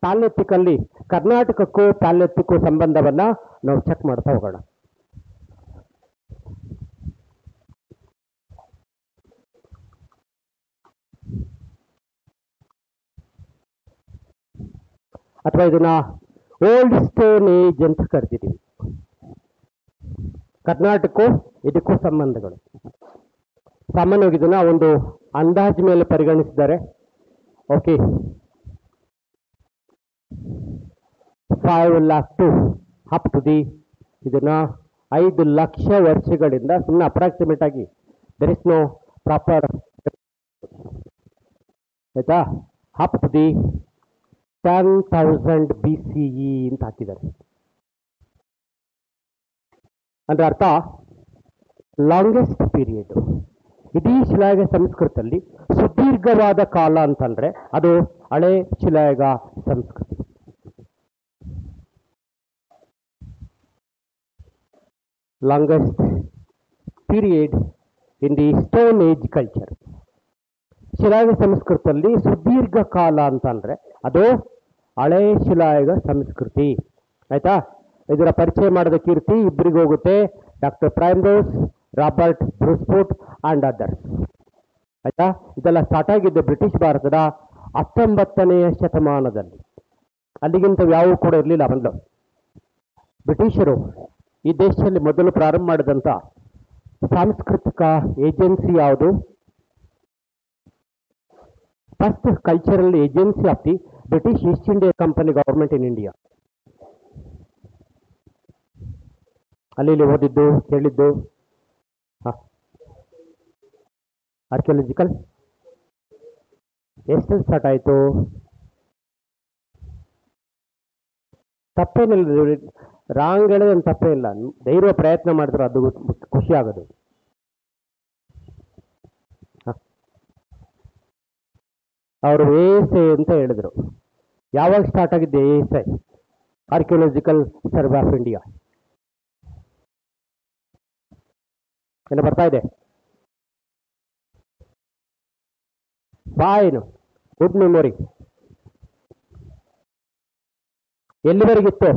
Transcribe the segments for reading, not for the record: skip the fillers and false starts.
ಪ್ಯಾಲೆಟಿಕಲ್ಲಿ ಕರ್ನಾಟಕಕ್ಕೂ ಪ್ಯಾಲೆಟಿಕ್ಕೂ ಸಂಬಂಧವನ್ನ ನಾವು ಚೆಕ್ ಮಾಡ್ತಾ ಹೋಗೋಣ. ಅಥವಾ ಇದನ್ನ ಓಲ್ಡ್ ಸ್ಟೋನ್ ಏಜ್ ಅಂತ ಕರೆದಿದ್ದೀವಿ. ಕರ್ನಾಟಕಕ್ಕೂ ಇದಕ್ಕೂ ಸಂಬಂಧಗಳು. ಸಾಮಾನ್ಯವಾಗಿ ಇದನ್ನ ಒಂದು ಅಂದಾಜು ಮೇಲೆ ಪರಿಗಣಿಸಿದ್ದಾರೆ. Okay, 5 lakh to up to the ಇದನ್ನ 5 ಲಕ್ಷ ವರ್ಷಗಳಿಂದ ಸುಮ್ಮನೆ ಅಪ್ರಾಕ್ಸಿಮೇಟ್ ಆಗಿ, ದರ್ ಇಸ್ ನೋ ಪ್ರಾಪರ್, ಆಯ್ತಾ, ಅಪ್ ಟು ದಿ 10,000 BCE ಅಂತ ಹಾಕಿದ್ದಾರೆ. ಅಂದ್ರೆ ಅರ್ಥ ಲಾಂಗೆಸ್ಟ್ ಪೀರಿಯಡ್. ಇಡೀ ಶಿಲಾಯುಗ ಸಂಸ್ಕೃತದಲ್ಲಿ ಸುದೀರ್ಘವಾದ ಕಾಲ ಅಂತಂದ್ರೆ ಅದು ಹಳೆ ಶಿಲಾಯುಗ ಸಂಸ್ಕೃತಿ. Longest period in the stone age culture. ಶಿಲಾಯುಗ ಸಂಸ್ಕೃತದಲ್ಲಿ ಸುದೀರ್ಘ ಕಾಲ ಅಂತಂದ್ರೆ ಅದು ಹಳೆ ಶಿಲಾಯುಗ ಸಂಸ್ಕೃತಿ. ಆಯ್ತಾ, ಇದರ ಪರಿಚಯ ಮಾಡಿದ ಕೀರ್ತಿ ಇಬ್ಬರಿಗೆ ಹೋಗುತ್ತೆ, doctor ಪ್ರೈಮ್ರೋಸ್, Robert Bruce Foote and others. ಆಯ್ತಾ, ಇದೆಲ್ಲ ಸ್ಟಾರ್ಟ್ ಆಗಿದ್ದು ಬ್ರಿಟಿಷ್ ಭಾರತದ 19ನೇ ಶತಮಾನದಲ್ಲಿ. ಅಲ್ಲಿಗಿಂತ ಯಾವ ಕೂಡ ಇರಲಿಲ್ಲ. ಮೊದಲು ಬ್ರಿಟಿಷರು ಈ ದೇಶದಲ್ಲಿ ಮೊದಲು ಪ್ರಾರಂಭ ಮಾಡಿದಂಥ ಸಾಂಸ್ಕೃತಿಕ ಏಜೆನ್ಸಿ ಯಾವುದು? First cultural agency of the British East India company government in India. ಅಲ್ಲಿ ಓದಿದ್ದು ಕೇಳಿದ್ದು ಆರ್ಕಿಯಾಲಜಿಕಲ್ ಎಷ್ಟು ಸ್ಟಾರ್ಟ್ ಆಯಿತು? ತಪ್ಪೇನಿಲ್ಲ, ರಾಂಗ್ ಹೇಳೋದೇನು ತಪ್ಪೇ ಇಲ್ಲ. ಧೈರ್ಯ ಪ್ರಯತ್ನ ಮಾಡಿದ್ರೆ ಅದು ಖುಷಿ ಆಗೋದು. ಅವರು ಎಎಸ್ಐ ಅಂತ ಹೇಳಿದ್ರು. ಯಾವಾಗ ಸ್ಟಾರ್ಟ್ ಆಗಿದ್ದೆ ASI? Archaeological survey of India. ಏನು ಬರ್ತಾ ಇದೆ? Fine, good memory. ಎಲ್ಲಿವರೆಗಿತ್ತು?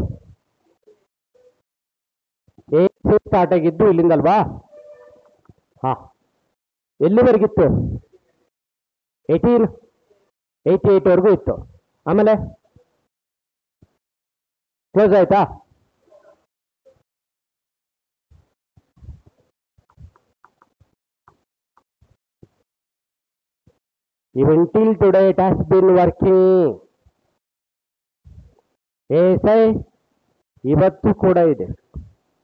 ಎಎಸ್ಐ ಸ್ಟಾರ್ಟ್ ಆಗಿದ್ದು ಇಲ್ಲಿಂದಲ್ವಾ? ಹಾ, ಎಲ್ಲಿವರೆಗಿತ್ತು? 1888ವರೆಗೂ ಇತ್ತು. ಆಮೇಲೆ ಕ್ಲೋಸ್ ಆಯ್ತಾ? Even till today it has been working. ASI ಇವತ್ತು ಕೂಡ ಇದೆ,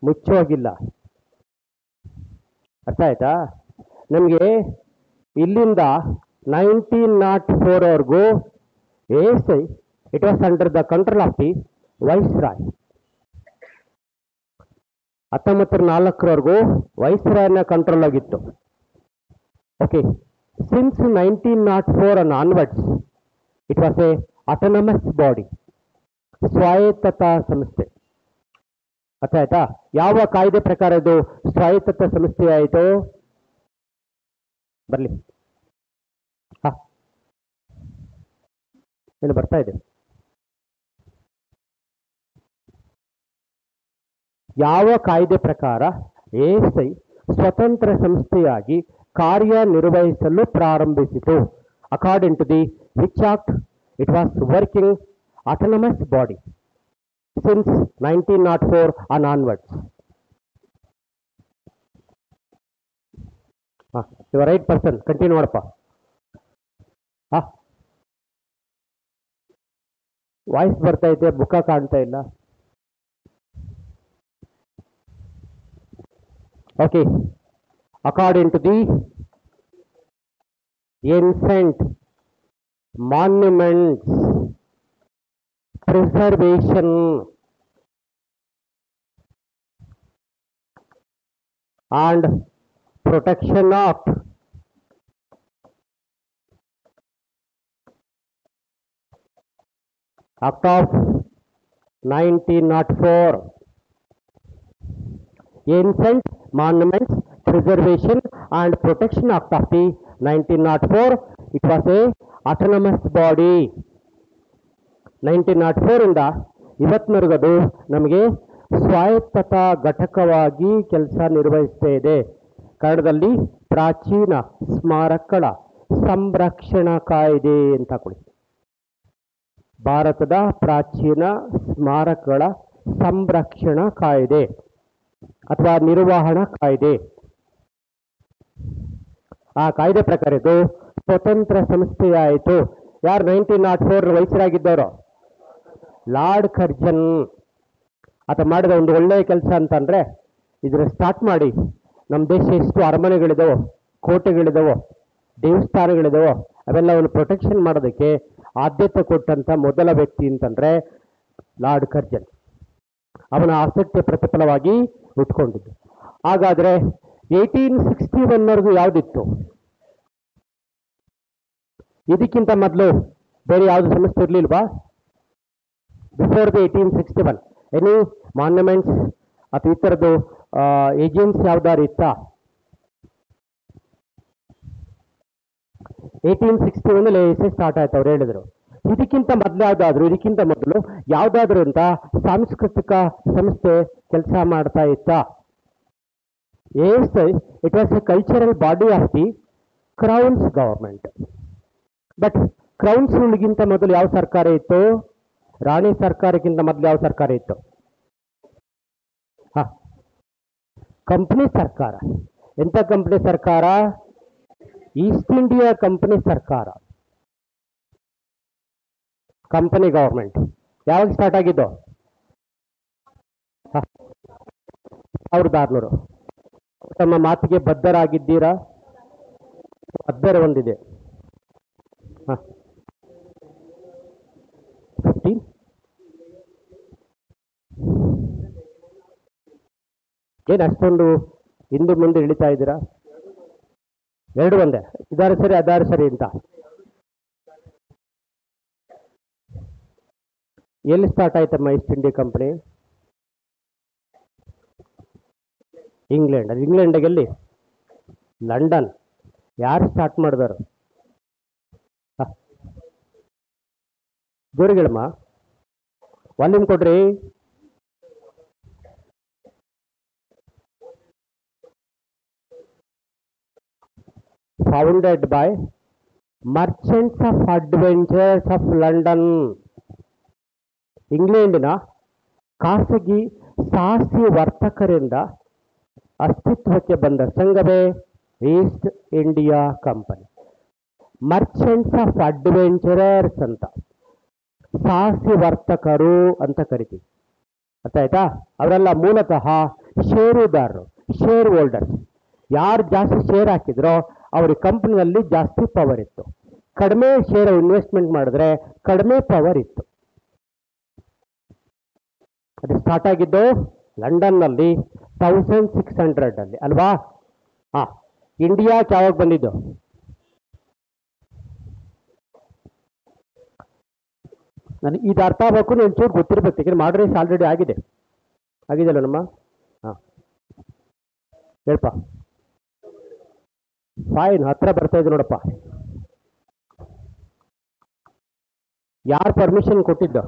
ಮುಚ್ಚೋಗಿಲ್ಲ. ಅರ್ಥ ಆಯ್ತಾ? ನಮಗೆ ಇಲ್ಲಿಂದ 1904ವರೆಗೂ ASI it was under the control of the viceroy. 1904ವರೆಗೂ ವೈಸ್ರಾಯ್ನ ಕಂಟ್ರೋಲ್ ಆಗಿತ್ತು. Okay, since 1904 and onwards it was a autonomous body, ಸ್ವಾಯತ್ತತಾ ಸಂಸ್ಥೆ. ಅರ್ಥ ಆಯ್ತಾ? ಯಾವ ಕಾಯ್ದೆ ಪ್ರಕಾರ ಇದು ಸ್ವಾಯತ್ತತಾ ಸಂಸ್ಥೆ ಆಯಿತು? ಬರ್ಲಿ, ಏನು ಬರ್ತಾ ಇದೆ? ಯಾವ ಕಾಯ್ದೆ ಪ್ರಕಾರ ಎಎಸ್ಐ ಸ್ವತಂತ್ರ ಸಂಸ್ಥೆಯಾಗಿ ಕಾರ್ಯನಿರ್ವಹಿಸಲು ಪ್ರಾರಂಭಿಸಿತು? According to the which act it was working autonomous body since 1904 and onwards. You are right person, continue ಮಾಡಪ್ಪ. ವಾಯ್ಸ್ ಬರ್ತಾ ಇದೆ, ಮುಖ ಕಾಣ್ತಾ ಇಲ್ಲ. Okay, according to the Ancient Monuments Preservation and Protection Act, Act of 1904, Ancient Monuments Preservation and Protection Act of the 1904, it was a autonomous body. 1904 ಇವತ್ತಿನವರೆಗೂ ಅದು ನಮಗೆ ಸ್ವಾಯತ್ತತಾ ಘಟಕವಾಗಿ ಕೆಲಸ ನಿರ್ವಹಿಸ್ತಾ ಇದೆ. ಕನ್ನಡದಲ್ಲಿ ಪ್ರಾಚೀನ ಸ್ಮಾರಕಗಳ ಸಂರಕ್ಷಣಾ ಕಾಯ್ದೆ ಅಂತ ಕೊಡಿ. ಭಾರತದ ಪ್ರಾಚೀನ ಸ್ಮಾರಕಗಳ ಸಂರಕ್ಷಣಾ ಕಾಯ್ದೆ ಅಥವಾ ನಿರ್ವಹಣಾ ಕಾಯ್ದೆ. ಆ ಕಾಯ್ದೆ ಪ್ರಕಾರ ಇದು ಸ್ವತಂತ್ರ ಸಂಸ್ಥೆಯಾಯಿತು. ಯಾರು 1904 ವಯಸ್ಸರಾಗಿದ್ದವರು? Lord Curzon. ಆತ ಮಾಡಿದ ಒಂದು ಒಳ್ಳೆಯ ಕೆಲಸ ಅಂತಂದರೆ, ಇದನ್ನು ಸ್ಟಾರ್ಟ್ ಮಾಡಿ ನಮ್ಮ ದೇಶ ಎಷ್ಟು ಅರಮನೆಗಳಿದಾವೋ, ಕೋಟೆಗಳಿದಾವೋ, ದೇವಸ್ಥಾನಗಳಿದಾವೋ ಅವೆಲ್ಲವನ್ನು ಪ್ರೊಟೆಕ್ಷನ್ ಮಾಡೋದಕ್ಕೆ ಆದ್ಯತೆ ಕೊಟ್ಟಂಥ ಮೊದಲ ವ್ಯಕ್ತಿ ಅಂತಂದರೆ ಲಾರ್ಡ್ ಕರ್ಜನ್. ಅವನ ಆಸಕ್ತಿಯ ಪ್ರತಿಫಲವಾಗಿ ಉಟ್ಕೊಂಡಿದ್ದು. ಹಾಗಾದರೆ 1861ವರೆಗೂ ಯಾವುದಿತ್ತು? ಇದಕ್ಕಿಂತ ಮೊದಲು ಬೇರೆ ಯಾವುದು ಸಂಸ್ಥೆ ಇರಲಿಲ್ವಾ? ಬಿಫೋರ್ ದ 1861 ಎನಿ ಮಾನ್ಯುಮೆಂಟ್ಸ್ ಅಥವಾ ಈ ಥರದ್ದು ಏಜೆನ್ಸಿ ಯಾವ್ದಾರು ಇತ್ತಾ? 1861 ಎಸೆ ಸ್ಟಾರ್ಟ್ ಆಯ್ತು ಅವ್ರು ಹೇಳಿದ್ರು. ಇದಕ್ಕಿಂತ ಮೊದಲು ಇದಕ್ಕಿಂತ ಮೊದಲು ಯಾವುದಾದ್ರೂ ಅಂತ ಸಾಂಸ್ಕೃತಿಕ ಸಂಸ್ಥೆ ಕೆಲಸ ಮಾಡ್ತಾ ಇತ್ತಾ? It was a cultural body of the crown's government. But crown's ರೂಲ್ಗಿಂತ ಮೊದಲು ಯಾವ ಸರ್ಕಾರ ಇತ್ತು? ರಾಣಿ ಸರ್ಕಾರಕ್ಕಿಂತ ಮೊದಲು ಯಾವ ಸರ್ಕಾರ ಇತ್ತು? ಕಂಪನಿ ಸರ್ಕಾರ. ಎಂಥ ಕಂಪನಿ ಸರ್ಕಾರ? ಈಸ್ಟ್ ಇಂಡಿಯಾ ಕಂಪನಿ ಸರ್ಕಾರ, ಕಂಪನಿ ಗವರ್ಮೆಂಟ್. ಯಾವಾಗ ಸ್ಟಾರ್ಟ್ ಆಗಿದ್ದು? 1600. ತಮ್ಮ ಮಾತಿಗೆ ಬದ್ಧರಾಗಿದ್ದೀರಾ? ಬದ್ಧರ ಒಂದಿದೆ. 15 ಏನು ಅಷ್ಟೊಂದು ಹಿಂದೆ ಮುಂದೆ ಇಳಿತಾ ಇದ್ದೀರಾ? ಎರಡು ಒಂದೇ, ಇದಾರು ಸರಿ ಅದಾರು ಸರಿ ಅಂತ. ಎಲ್ಲಿ ಸ್ಟಾರ್ಟ್ ಆಯ್ತಮ್ಮ ಈಸ್ಟ್ ಇಂಡಿಯಾ ಕಂಪನಿ? ಇಂಗ್ಲೆಂಡ್. ಅದು ಇಂಗ್ಲೆಂಡಿಗೆ ಎಲ್ಲಿ? ಲಂಡನ್. ಯಾರು ಸ್ಟಾರ್ಟ್ ಮಾಡಿದಾರು? ಜೋರಿಗಳಮ್ಮ, ವಾಲ್ಯೂಮ್ ಕೊಡ್ರಿ. Founded by merchants of adventures of London. ಇಂಗ್ಲೆಂಡಿನ ಖಾಸಗಿ ಸಾಹಸಿ ವರ್ತಕರಿಂದ ಅಸ್ತಿತ್ವಕ್ಕೆ ಬಂದ ಸಂಘವೇ East India company. Merchants of adventurers ಅಂತ, ಸಾಹಸಿ ವರ್ತಕರು ಅಂತ ಕರಿತೀವಿ. ಅರ್ಥ ಆಯ್ತಾ? ಅವರೆಲ್ಲ ಮೂಲತಃ ಷೇರುದಾರರು, ಶೇರ್ ಹೋಲ್ಡರ್ಸ್. ಯಾರು ಜಾಸ್ತಿ ಶೇರ್ ಹಾಕಿದ್ರೋ ಅವ್ರಿಗೆ ಕಂಪ್ನಿಯಲ್ಲಿ ಜಾಸ್ತಿ ಪವರ್ ಇತ್ತು. ಕಡಿಮೆ ಶೇರ್ ಇನ್ವೆಸ್ಟ್ಮೆಂಟ್ ಮಾಡಿದ್ರೆ ಕಡಿಮೆ ಪವರ್ ಇತ್ತು. ಅದು ಸ್ಟಾರ್ಟ್ ಆಗಿದ್ದು ಲಂಡನ್ನಲ್ಲಿ 1600 ಅಲ್ವಾ? ಇಂಡಿಯಾಕ್ಕೆ ಯಾವಾಗ ಬಂದಿದ್ದು? ನನಗೆ ಇದು ಅರ್ಥ ಆಗಬೇಕು, ನೀವು ಚೂರು ಗೊತ್ತಿರ್ಬೇಕು. ಯಾಕಂದ್ರೆ ಮಾಡ್ರೇಸ್ ಆಲ್ರೆಡಿ ಆಗಿದೆಲ್ಲ ನಮ್ಮ. ಹೇಳ್ಪ. ಫೈನ್, ಹತ್ರ ಬರ್ತಾ ಇದ್ದು ನೋಡಪ್ಪ. ಯಾರು ಪರ್ಮಿಷನ್ ಕೊಟ್ಟಿದ್ದು?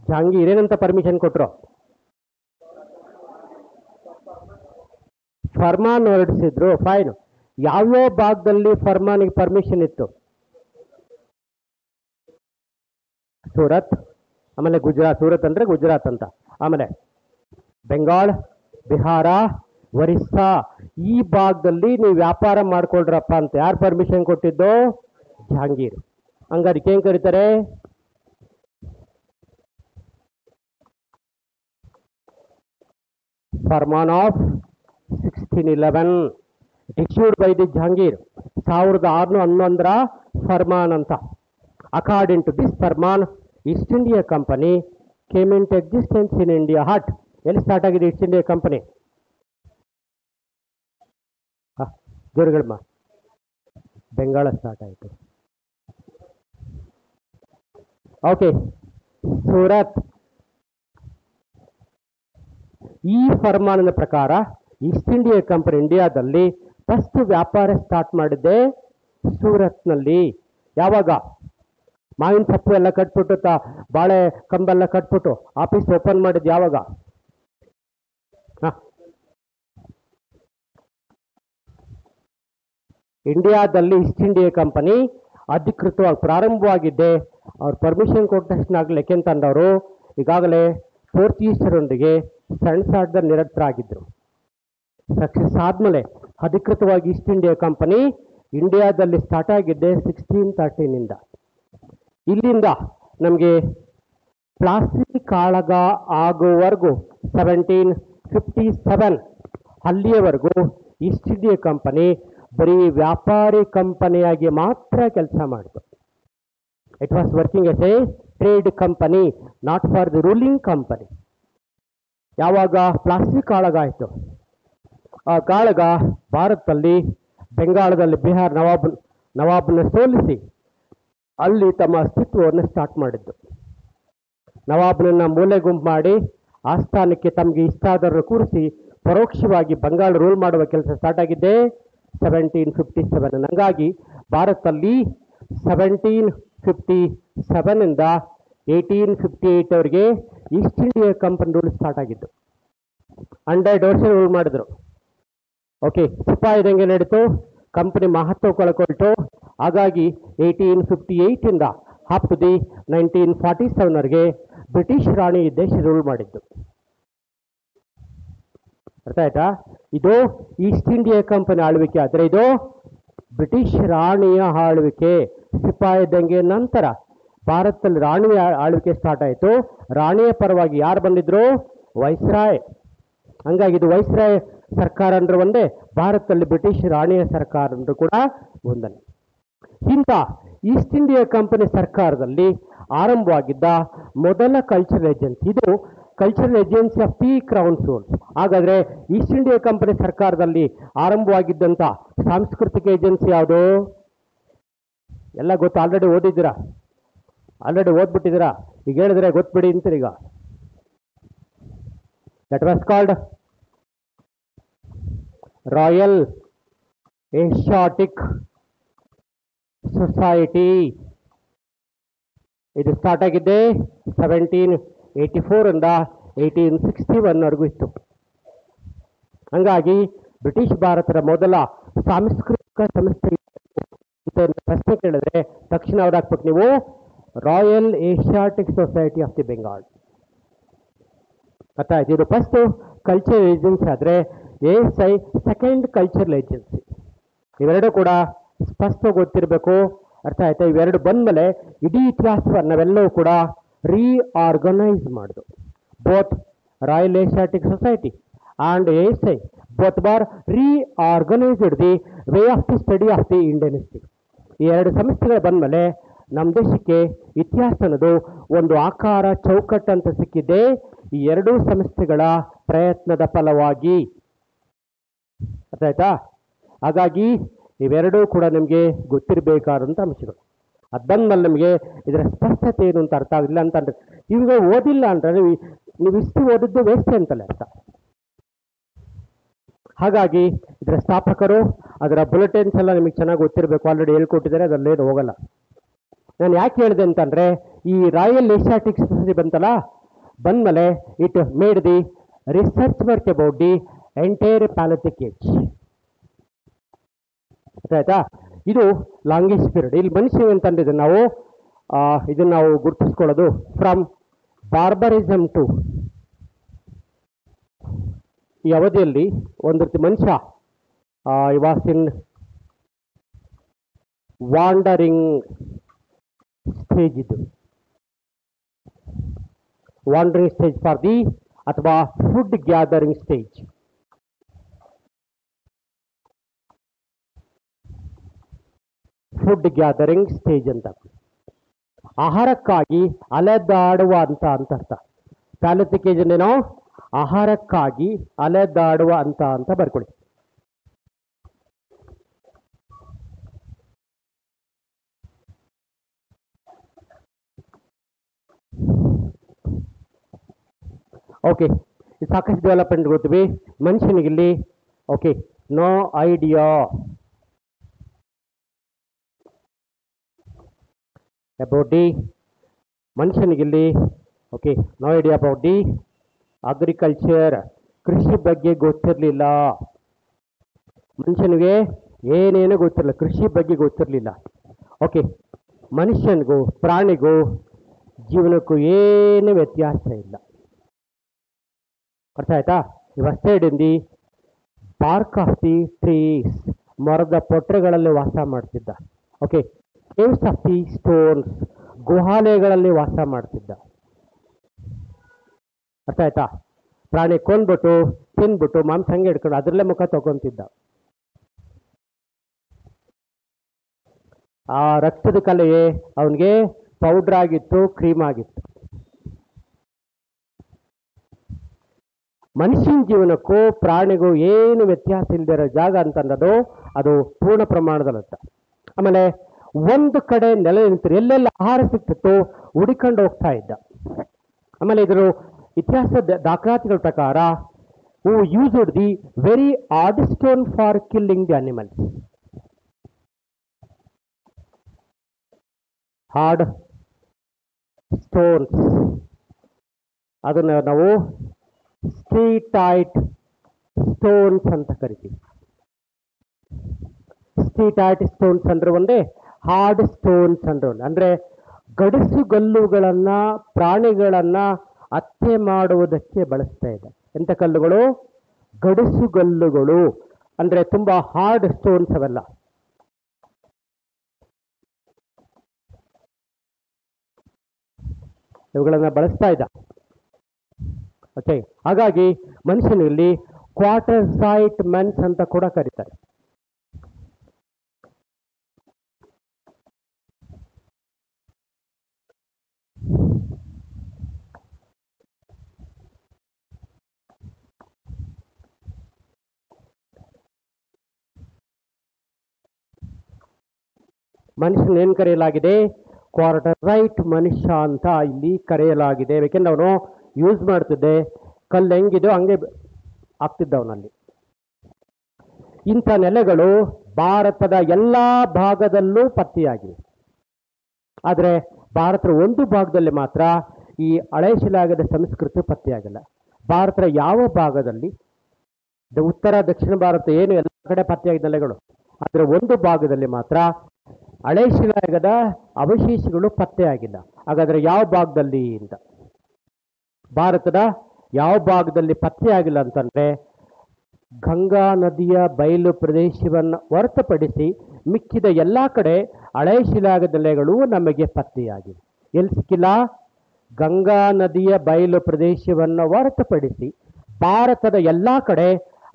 ಜಹಾಂಗೀರ್. ಏನಂತ ಪರ್ಮಿಷನ್ ಕೊಟ್ಟರು? ಫರ್ಮಾನ್ ಹೊರಡಿಸಿದ್ರು. ಫೈನ್. ಯಾವ್ಯಾವ ಭಾಗದಲ್ಲಿ ಫರ್ಮಾನಿಗೆ ಪರ್ಮಿಷನ್ ಇತ್ತು? ಸೂರತ್, ಆಮೇಲೆ ಗುಜರಾತ್. ಸೂರತ್ ಅಂದ್ರೆ ಗುಜರಾತ್ ಅಂತ. ಆಮೇಲೆ ಬೆಂಗಾಲ್, ಬಿಹಾರ, ಒರಿಸ್ಸಾ, ಈ ಭಾಗದಲ್ಲಿ ನೀವು ವ್ಯಾಪಾರ ಮಾಡ್ಕೊಳ್ರಪ್ಪ ಅಂತ ಯಾರು ಪರ್ಮಿಷನ್ ಕೊಟ್ಟಿದ್ದು? ಜಹಾಂಗೀರ್. ಹಂಗಾದಕ್ಕೆ ಏನ್ ಕರೀತಾರೆ? ಫರ್ಮಾನ್ of 1611 issued by the Jahangir. 1611 ಫರ್ಮಾನ್ ಅಂತ. ಅಕಾರ್ಡಿಂಗ್ ಟು ದಿಸ್ ಫರ್ಮಾನ್ East India company came into existence in India. ಹಟ್. ಎಲ್ಲಿ ಸ್ಟಾರ್ಟ್ ಆಗಿದೆ ಈಸ್ಟ್ ಇಂಡಿಯಾ ಕಂಪನಿ? ಜೋರುಗಳಮ್ಮ. ಬೆಂಗಾಳ ಸ್ಟಾರ್ಟ್ ಆಯಿತು. ಓಕೆ, ಸೂರತ್. ಈ ಫರ್ಮಾನಿನ ಪ್ರಕಾರ ಈಸ್ಟ್ ಇಂಡಿಯಾ ಕಂಪನಿ ಇಂಡಿಯಾದಲ್ಲಿ ಫಸ್ಟ್ ವ್ಯಾಪಾರ ಸ್ಟಾರ್ಟ್ ಮಾಡಿದ್ದೆ ಸೂರತ್ನಲ್ಲಿ. ಯಾವಾಗ? ಮಾವಿನ ಸೊಪ್ಪು ಎಲ್ಲ ಕಟ್ಬಿಟ್ಟು ಬಾಳೆ ಕಂಬೆಲ್ಲ ಕಟ್ಬಿಟ್ಟು ಆಫೀಸ್ ಓಪನ್ ಮಾಡಿದ್ದು ಯಾವಾಗ? ಇಂಡಿಯಾದಲ್ಲಿ ಈಸ್ಟ್ ಇಂಡಿಯಾ ಕಂಪನಿ ಅಧಿಕೃತವಾಗಿ ಪ್ರಾರಂಭವಾಗಿದ್ದೆ ಅವ್ರು ಪರ್ಮಿಷನ್ ಕೊಟ್ಟ ತಕ್ಷಣ ಆಗ್ಲಿಕ್ಕೆ ಅಂತಂದವರು ಈಗಾಗಲೇ ಪೋರ್ಚುಗೀಸರೊಂದಿಗೆ ಸಣ್ಣ ಸಣ್ಣದ ನಿರತರಾಗಿದ್ದರು. ಸಕ್ಸಸ್ ಆದಮೇಲೆ ಅಧಿಕೃತವಾಗಿ ಈಸ್ಟ್ ಇಂಡಿಯಾ ಕಂಪನಿ ಇಂಡಿಯಾದಲ್ಲಿ ಸ್ಟಾರ್ಟ್ ಆಗಿದ್ದೆ 1613 ಇಲ್ಲಿಂದ ನಮಗೆ ಪ್ಲಾಸ್ಟಿಕ್ ಕಾಳಗ ಆಗುವವರೆಗೂ 1757 ಅಲ್ಲಿಯವರೆಗೂ ಈಸ್ಟ್ ಇಂಡಿಯಾ ಕಂಪನಿ ಬರೀ ವ್ಯಾಪಾರಿ ಕಂಪನಿಯಾಗಿ ಮಾತ್ರ ಕೆಲಸ ಮಾಡಿತು. It was working as a trade company, not for the ruling company. ಯಾವಾಗ ಪ್ಲಾಸ್ಟಿಕ್ ಕಾಳಗ ಆಯಿತು, ಆ ಕಾಳಗ ಭಾರತದಲ್ಲಿ ಬೆಂಗಾಳದಲ್ಲಿ ಬಿಹಾರ್ ನವಾಬನ ಸೋಲಿಸಿ ಅಲ್ಲಿ ತಮ್ಮ ಅಸ್ತಿತ್ವವನ್ನು ಸ್ಟಾರ್ಟ್ ಮಾಡಿದ್ದು. ನವಾಬನನ್ನ ಮೂಲೆ ಗುಂಪು ಮಾಡಿ ಆಸ್ಥಾನಕ್ಕೆ ತಮಗೆ ಇಷ್ಟಾದರನ್ನು ಕೂರಿಸಿ ಪರೋಕ್ಷವಾಗಿ ಬಂಗಾಳ ರೂಲ್ ಮಾಡುವ ಕೆಲಸ ಸ್ಟಾರ್ಟ್ ಆಗಿದ್ದೆ 1757. ಹಂಗಾಗಿ ಭಾರತದಲ್ಲಿ 1757 ಇಂದ 1858 ಅವರಿಗೆ East India company rule start ಆಗಿದ್ದು. 100 ವರ್ಷ ರೂಲ್ ಮಾಡಿದ್ರು. ಓಕೆ, ಸಿಪಾಯಿ ದಂಗೆ ನಡೀತು, ಕಂಪನಿ ಮಹತ್ವ ಕಳ್ಕೊಳ್ತು. ಹಾಗಾಗಿ 1858 ಇಂದ ಅಪ್ ಟು ದಿ 1947 ವರೆಗೆ ಬ್ರಿಟಿಷ್ ರಾಣಿ ಈ ದೇಶ ರೂಲ್ ಮಾಡಿದ್ದು. ಅರ್ಥ ಆಯ್ತಾ? ಇದು ಈಸ್ಟ್ ಇಂಡಿಯಾ ಕಂಪನಿ ಆಳ್ವಿಕೆ ಆದರೆ ಇದು ಬ್ರಿಟಿಷ್ ರಾಣಿಯ ಆಳ್ವಿಕೆ. ಸಿಪಾಯಿ ದಂಗೆ ನಂತರ ಭಾರತದಲ್ಲಿ ರಾಣಿಯ ಆಳ್ವಿಕೆ ಸ್ಟಾರ್ಟ್ ಆಯಿತು. ರಾಣಿಯ ಪರವಾಗಿ ಯಾರು ಬಂದಿದ್ರು? ವೈಸ್ರಾಯ್. ಹಂಗಾಗಿ ಇದು ವೈಸ್ರಾಯ್ ಸರ್ಕಾರ ಅಂದ್ರೆ ಒಂದೇ, ಭಾರತದಲ್ಲಿ ಬ್ರಿಟಿಷ್ ರಾಣಿಯ ಸರ್ಕಾರ ಅಂದ್ರೂ ಕೂಡ ಒಂದನೇ. ಇಂಥ ಈಸ್ಟ್ ಇಂಡಿಯಾ ಕಂಪನಿ ಸರ್ಕಾರದಲ್ಲಿ ಆರಂಭವಾಗಿದ್ದ ಮೊದಲ ಕಲ್ಚರಲ್ ಏಜೆನ್ಸಿ ಇದು cultural agency of the crown souls. ಹಾಗಾದರೆ ಈಸ್ಟ್ ಇಂಡಿಯಾ ಕಂಪನಿ ಸರ್ಕಾರದಲ್ಲಿ ಆರಂಭವಾಗಿದ್ದಂಥ ಸಾಂಸ್ಕೃತಿಕ ಏಜೆನ್ಸಿ ಯಾವುದು? ಎಲ್ಲ ಗೊತ್ತು, ಆಲ್ರೆಡಿ ಓದಿದ್ದೀರಾ, ಆಲ್ರೆಡಿ ಓದ್ಬಿಟ್ಟಿದ್ದೀರಾ. ಈಗ ಹೇಳಿದ್ರೆ ಗೊತ್ತುಬಿಡಿ ಅಂತೀರಿ. ಈಗ that was called royal Asiatic society. ಇದು ಸ್ಟಾರ್ಟ್ ಆಗಿದ್ದೆ 1784 ಇಂದ 1861 ವರೆಗೂ ಇತ್ತು. ಹಂಗಾಗಿ ಬ್ರಿಟಿಷ್ ಭಾರತದ ಮೊದಲ ಸಾಂಸ್ಕೃತಿಕ ಸಂಸ್ಥೆ ಪ್ರಶ್ನೆ ಕೇಳಿದ್ರೆ ತಕ್ಷಣ ಅವ್ರಾಕ್ಬೇಕು ನೀವು royal Asiatic society of the Bengal. ಗೊತ್ತಾಯ್ತು? ಇದು ಫಸ್ಟ್ ಕಲ್ಚರಲ್ ಏಜೆನ್ಸಿ ಆದರೆ ASI ಸೆಕೆಂಡ್ ಕಲ್ಚರಲ್ ಏಜೆನ್ಸಿ. ಇವೆರಡೂ ಕೂಡ ಸ್ಪಷ್ಟ ಗೊತ್ತಿರಬೇಕು. ಅರ್ಥ ಆಯ್ತಾ? ಇವೆರಡು ಬಂದಮೇಲೆ ಇಡೀ ಇತಿಹಾಸವನ್ನು ನಾವೆಲ್ಲವೂ ಕೂಡ ರೀಆರ್ಗನೈಸ್ ಮಾಡಿದು. Both royal Asiatic society and ASI both bar reorganised the way of the study of the Indian history. ಈ ಎರಡು ಸಂಸ್ಥೆಗಳು ಬಂದಮೇಲೆ ನಮ್ಮ ದೇಶಕ್ಕೆ ಇತಿಹಾಸ ಅನ್ನೋದು ಒಂದು ಆಕಾರ ಚೌಕಟ್ಟು ಅಂತ ಸಿಕ್ಕಿದೆ ಈ ಎರಡೂ ಸಂಸ್ಥೆಗಳ ಪ್ರಯತ್ನದ ಫಲವಾಗಿ. ಅರ್ಥ ಆಯ್ತಾ? ಹಾಗಾಗಿ ಇವೆರಡೂ ಕೂಡ ನಿಮಗೆ ಗೊತ್ತಿರಬೇಕಾದಂಥ ಅಂಶಗಳು. ಅದು ಬಂದ್ಮೇಲೆ ನಮಗೆ ಇದರ ಸ್ಪಷ್ಟತೆ ಏನು ಅಂತ ಅರ್ಥ ಆಗಿಲ್ಲ ಅಂತಂದ್ರೆ ಇವಾಗ ಓದಿಲ್ಲ ಅಂತಂದ್ರೆ ನೀವು ಇಷ್ಟು ಓದಿದ್ದು ವೇಸ್ಟ್ ಅಂತಲೇ ಅರ್ಥ. ಹಾಗಾಗಿ ಇದರ ಸ್ಥಾಪಕರು, ಅದರ ಬುಲೆಟಿನ್ಸ್ ಎಲ್ಲ ನಿಮಗೆ ಚೆನ್ನಾಗಿ ಗೊತ್ತಿರಬೇಕು, ಆಲ್ರೆಡಿ ಹೇಳ್ಕೊಟ್ಟಿದ್ದಾರೆ, ಅದರಲ್ಲೇನು ಹೋಗಲ್ಲ. ನಾನು ಯಾಕೆ ಹೇಳಿದೆ ಅಂತಂದರೆ ಈ ರಾಯಲ್ ಏಷ್ಯಾಟಿಕ್ ಸೊಸೈಟಿ ಬಂತಲ್ಲ, ಬಂದಮೇಲೆ it made the research work about the entire palaeolithic age. ಆಯ್ತಾ? ಇದು ಲಾಂಗೆಸ್ಟ್ ಪೀರಿಯಡ್. ಇಲ್ಲಿ ಮನುಷ್ಯ ಅಂತಂದ್ರೆ ಇದನ್ನು ನಾವು ಗುರುತಿಸ್ಕೊಳ್ಳೋದು ಫ್ರಮ್ ಬಾರ್ಬರಿಸಮ್ ಟು ಈ ಅವಧಿಯಲ್ಲಿ ಒಂದು ರೀತಿ ಮನುಷ್ಯ ಈ ವಾಸ್ ಇನ್ ವಾಂಡರಿಂಗ್ ಸ್ಟೇಜ್. ಇದು ವಾಂಡರಿಂಗ್ ಸ್ಟೇಜ್ ಫಾರ್ ದಿ ಅಥವಾ food gathering stage. Food gathering stage ಅಂತ, ಆಹಾರಕ್ಕಾಗಿ ಅಲೆದಾಡುವ ಅಂತ ಅರ್ಥ. ಪ್ಯಾಲಥಿಕ್ ಏಜ್ ಅಂದೇನೋ ಆಹಾರಕ್ಕಾಗಿ ಅಲೆದಾಡುವ ಅಂತ ಬರ್ಕೊಳ್ಳಿ. ಓಕೆ, ಸಾಕಷ್ಟು ಡೆವಲಪ್ಮೆಂಟ್ ಗೊತ್ತೀವಿ ಮನುಷ್ಯನಿಗಿಲ್ಲಿ. Okay, no idea. About the ಮನುಷ್ಯನಿಗಿಲ್ಲಿ okay no idea about the agriculture, ಕೃಷಿ ಬಗ್ಗೆ ಗೊತ್ತಿರಲಿಲ್ಲ. ಮನುಷ್ಯನಿಗೆ ಏನೇನು ಗೊತ್ತಿರಲಿಲ್ಲ, ಕೃಷಿ ಬಗ್ಗೆ ಗೊತ್ತಿರಲಿಲ್ಲ. ಓಕೆ, ಮನುಷ್ಯನಿಗೂ ಪ್ರಾಣಿಗೂ ಜೀವನಕ್ಕೂ ಏನು ವ್ಯತ್ಯಾಸ ಇಲ್ಲ. ಅರ್ಥ ಆಯ್ತಾ? ಇವಾಗ stayed in the park of the trees, ಮರದ ಪೊಟ್ಟೆಗಳಲ್ಲಿ ವಾಸ ಮಾಡ್ತಿದ್ದ. Okay, caves of the stones, ಗುಹಾಲಯಗಳಲ್ಲಿ ವಾಸ ಮಾಡ್ತಿದ್ದ. ಅರ್ಥ ಆಯ್ತಾ? ಪ್ರಾಣಿ ಕೊಂದ್ಬಿಟ್ಟು ತಿನ್ಬಿಟ್ಟು ಮಾಂಸ ಹಂಗೆ ಹಿಡ್ಕೊಂಡು ಅದರಲ್ಲೇ ಮುಖ ತಗೊಂತಿದ್ದ. ಆ ರಕ್ತದ ಕಲೆಯೇ ಅವನಿಗೆ ಪೌಡ್ರ್ ಆಗಿತ್ತು, ಕ್ರೀಮ್ ಆಗಿತ್ತು. ಮನುಷ್ಯನ ಜೀವನಕ್ಕೂ ಪ್ರಾಣಿಗೂ ಏನು ವ್ಯತ್ಯಾಸ ಇಲ್ಲದಿರೋ ಜಾಗ ಅಂತಂದದು ಅದು ಪೂರ್ಣ ಪ್ರಮಾಣದಲ್ಲತ್ತ. ಆಮೇಲೆ ಒಂದು ಕಡೆ ನೆಲೆ ನಿಂತರು, ಎಲ್ಲೆಲ್ಲ ಆಹಾರ ಸಿಕ್ತಿತ್ತು ಹುಡಿಕೊಂಡು ಹೋಗ್ತಾ ಇದ್ದ. ಆಮೇಲೆ ಇದ್ರ ಇತಿಹಾಸದ ದಾಖಲಾತಿಗಳ ಪ್ರಕಾರ who used the very odd stone for killing the animals. Hard stones, ಅದನ್ನು ನಾವು ಸ್ಟೀಟೈಟ್ ಸ್ಟೋನ್ಸ್ ಅಂತ ಕರಿತೀವಿ. ಸ್ಟೀಟೈಟ್ ಸ್ಟೋನ್ಸ್ ಅಂದ್ರೆ ಒಂದೇ, ಹಾರ್ಡ್ ಸ್ಟೋನ್ಸ್ ಅಂದ್ರೆ ಒಂದೇ. ಅಂದ್ರೆ ಗಡಸುಗಲ್ಲುಗಳನ್ನ ಪ್ರಾಣಿಗಳನ್ನ ಹತ್ಯೆ ಮಾಡುವುದಕ್ಕೆ ಬಳಸ್ತಾ ಇದೆ. ಎಂಥ ಕಲ್ಲುಗಳು? ಗಡಸುಗಲ್ಲುಗಳು. ಅಂದ್ರೆ ತುಂಬಾ ಹಾರ್ಡ್ ಸ್ಟೋನ್ಸ್ ಅವೆಲ್ಲ. ಇವುಗಳನ್ನ ಬಳಸ್ತಾ ಇದ್ದ. ಓಕೆ, ಹಾಗಾಗಿ ಮನುಷ್ಯನಲ್ಲಿ ಕ್ವಾರ್ಟರ್ಸೈಟ್ ಮೆನ್ಸ್ ಅಂತ ಕೂಡ ಕರೀತಾರೆ. ಮನುಷ್ಯನ ಏನ್ ಕರೆಯಲಾಗಿದೆ? ಕ್ವಾರ್ಟರ್ಸೈಟ್ ಮನುಷ್ಯ ಅಂತ ಇಲ್ಲಿ ಕರೆಯಲಾಗಿದೆ. ಯಾಕೆಂದ್ರೆ ಅವನು ಯೂಸ್ ಮಾಡ್ತಿದ್ದೆ, ಕಲ್ಲು ಹೆಂಗಿದೆಯೋ ಹಂಗೆ ಆಗ್ತಿದ್ದ ಅವನಲ್ಲಿ. ಇಂಥ ನೆಲೆಗಳು ಭಾರತದ ಎಲ್ಲ ಭಾಗದಲ್ಲೂ ಪತ್ತೆಯಾಗಿವೆ. ಆದರೆ ಭಾರತದ ಒಂದು ಭಾಗದಲ್ಲಿ ಮಾತ್ರ ಈ ಹಳೆ ಶಿಲಾಯುಗದ ಸಂಸ್ಕೃತಿ ಪತ್ತೆಯಾಗಿಲ್ಲ. ಭಾರತದ ಯಾವ ಭಾಗದಲ್ಲಿ, ಉತ್ತರ ದಕ್ಷಿಣ ಭಾರತ ಏನು ಎಲ್ಲ ಕಡೆ ಪತ್ತೆಯಾಗಿದ್ದ ನೆಲೆಗಳು, ಆದರೆ ಒಂದು ಭಾಗದಲ್ಲಿ ಮಾತ್ರ ಹಳೆ ಶಿಲಾಯುಗದ ಅವಶೇಷಗಳು ಪತ್ತೆಯಾಗಿಲ್ಲ. ಹಾಗಾದ್ರೆ ಯಾವ ಭಾಗದಲ್ಲಿ ಅಂತ, ಭಾರತದ ಯಾವ ಭಾಗದಲ್ಲಿ ಪತ್ತೆಯಾಗಿಲ್ಲ ಅಂತಂದ್ರೆ ಗಂಗಾ ನದಿಯ ಬಯಲು ಪ್ರದೇಶವನ್ನು ಹೊರತುಪಡಿಸಿ ಮಿಕ್ಕಿದ ಎಲ್ಲ ಕಡೆ ಹಳೆ ಶಿಲಾಯುಗದ ನೆಲೆಗಳು ನಮಗೆ ಪತ್ತೆಯಾಗಿವೆ. ಎಲ್ಲಿ ಸಿಕ್ಕಿಲ್ಲ? ಗಂಗಾ ನದಿಯ ಬಯಲು ಪ್ರದೇಶವನ್ನು ಹೊರತುಪಡಿಸಿ ಭಾರತದ ಎಲ್ಲ ಕಡೆ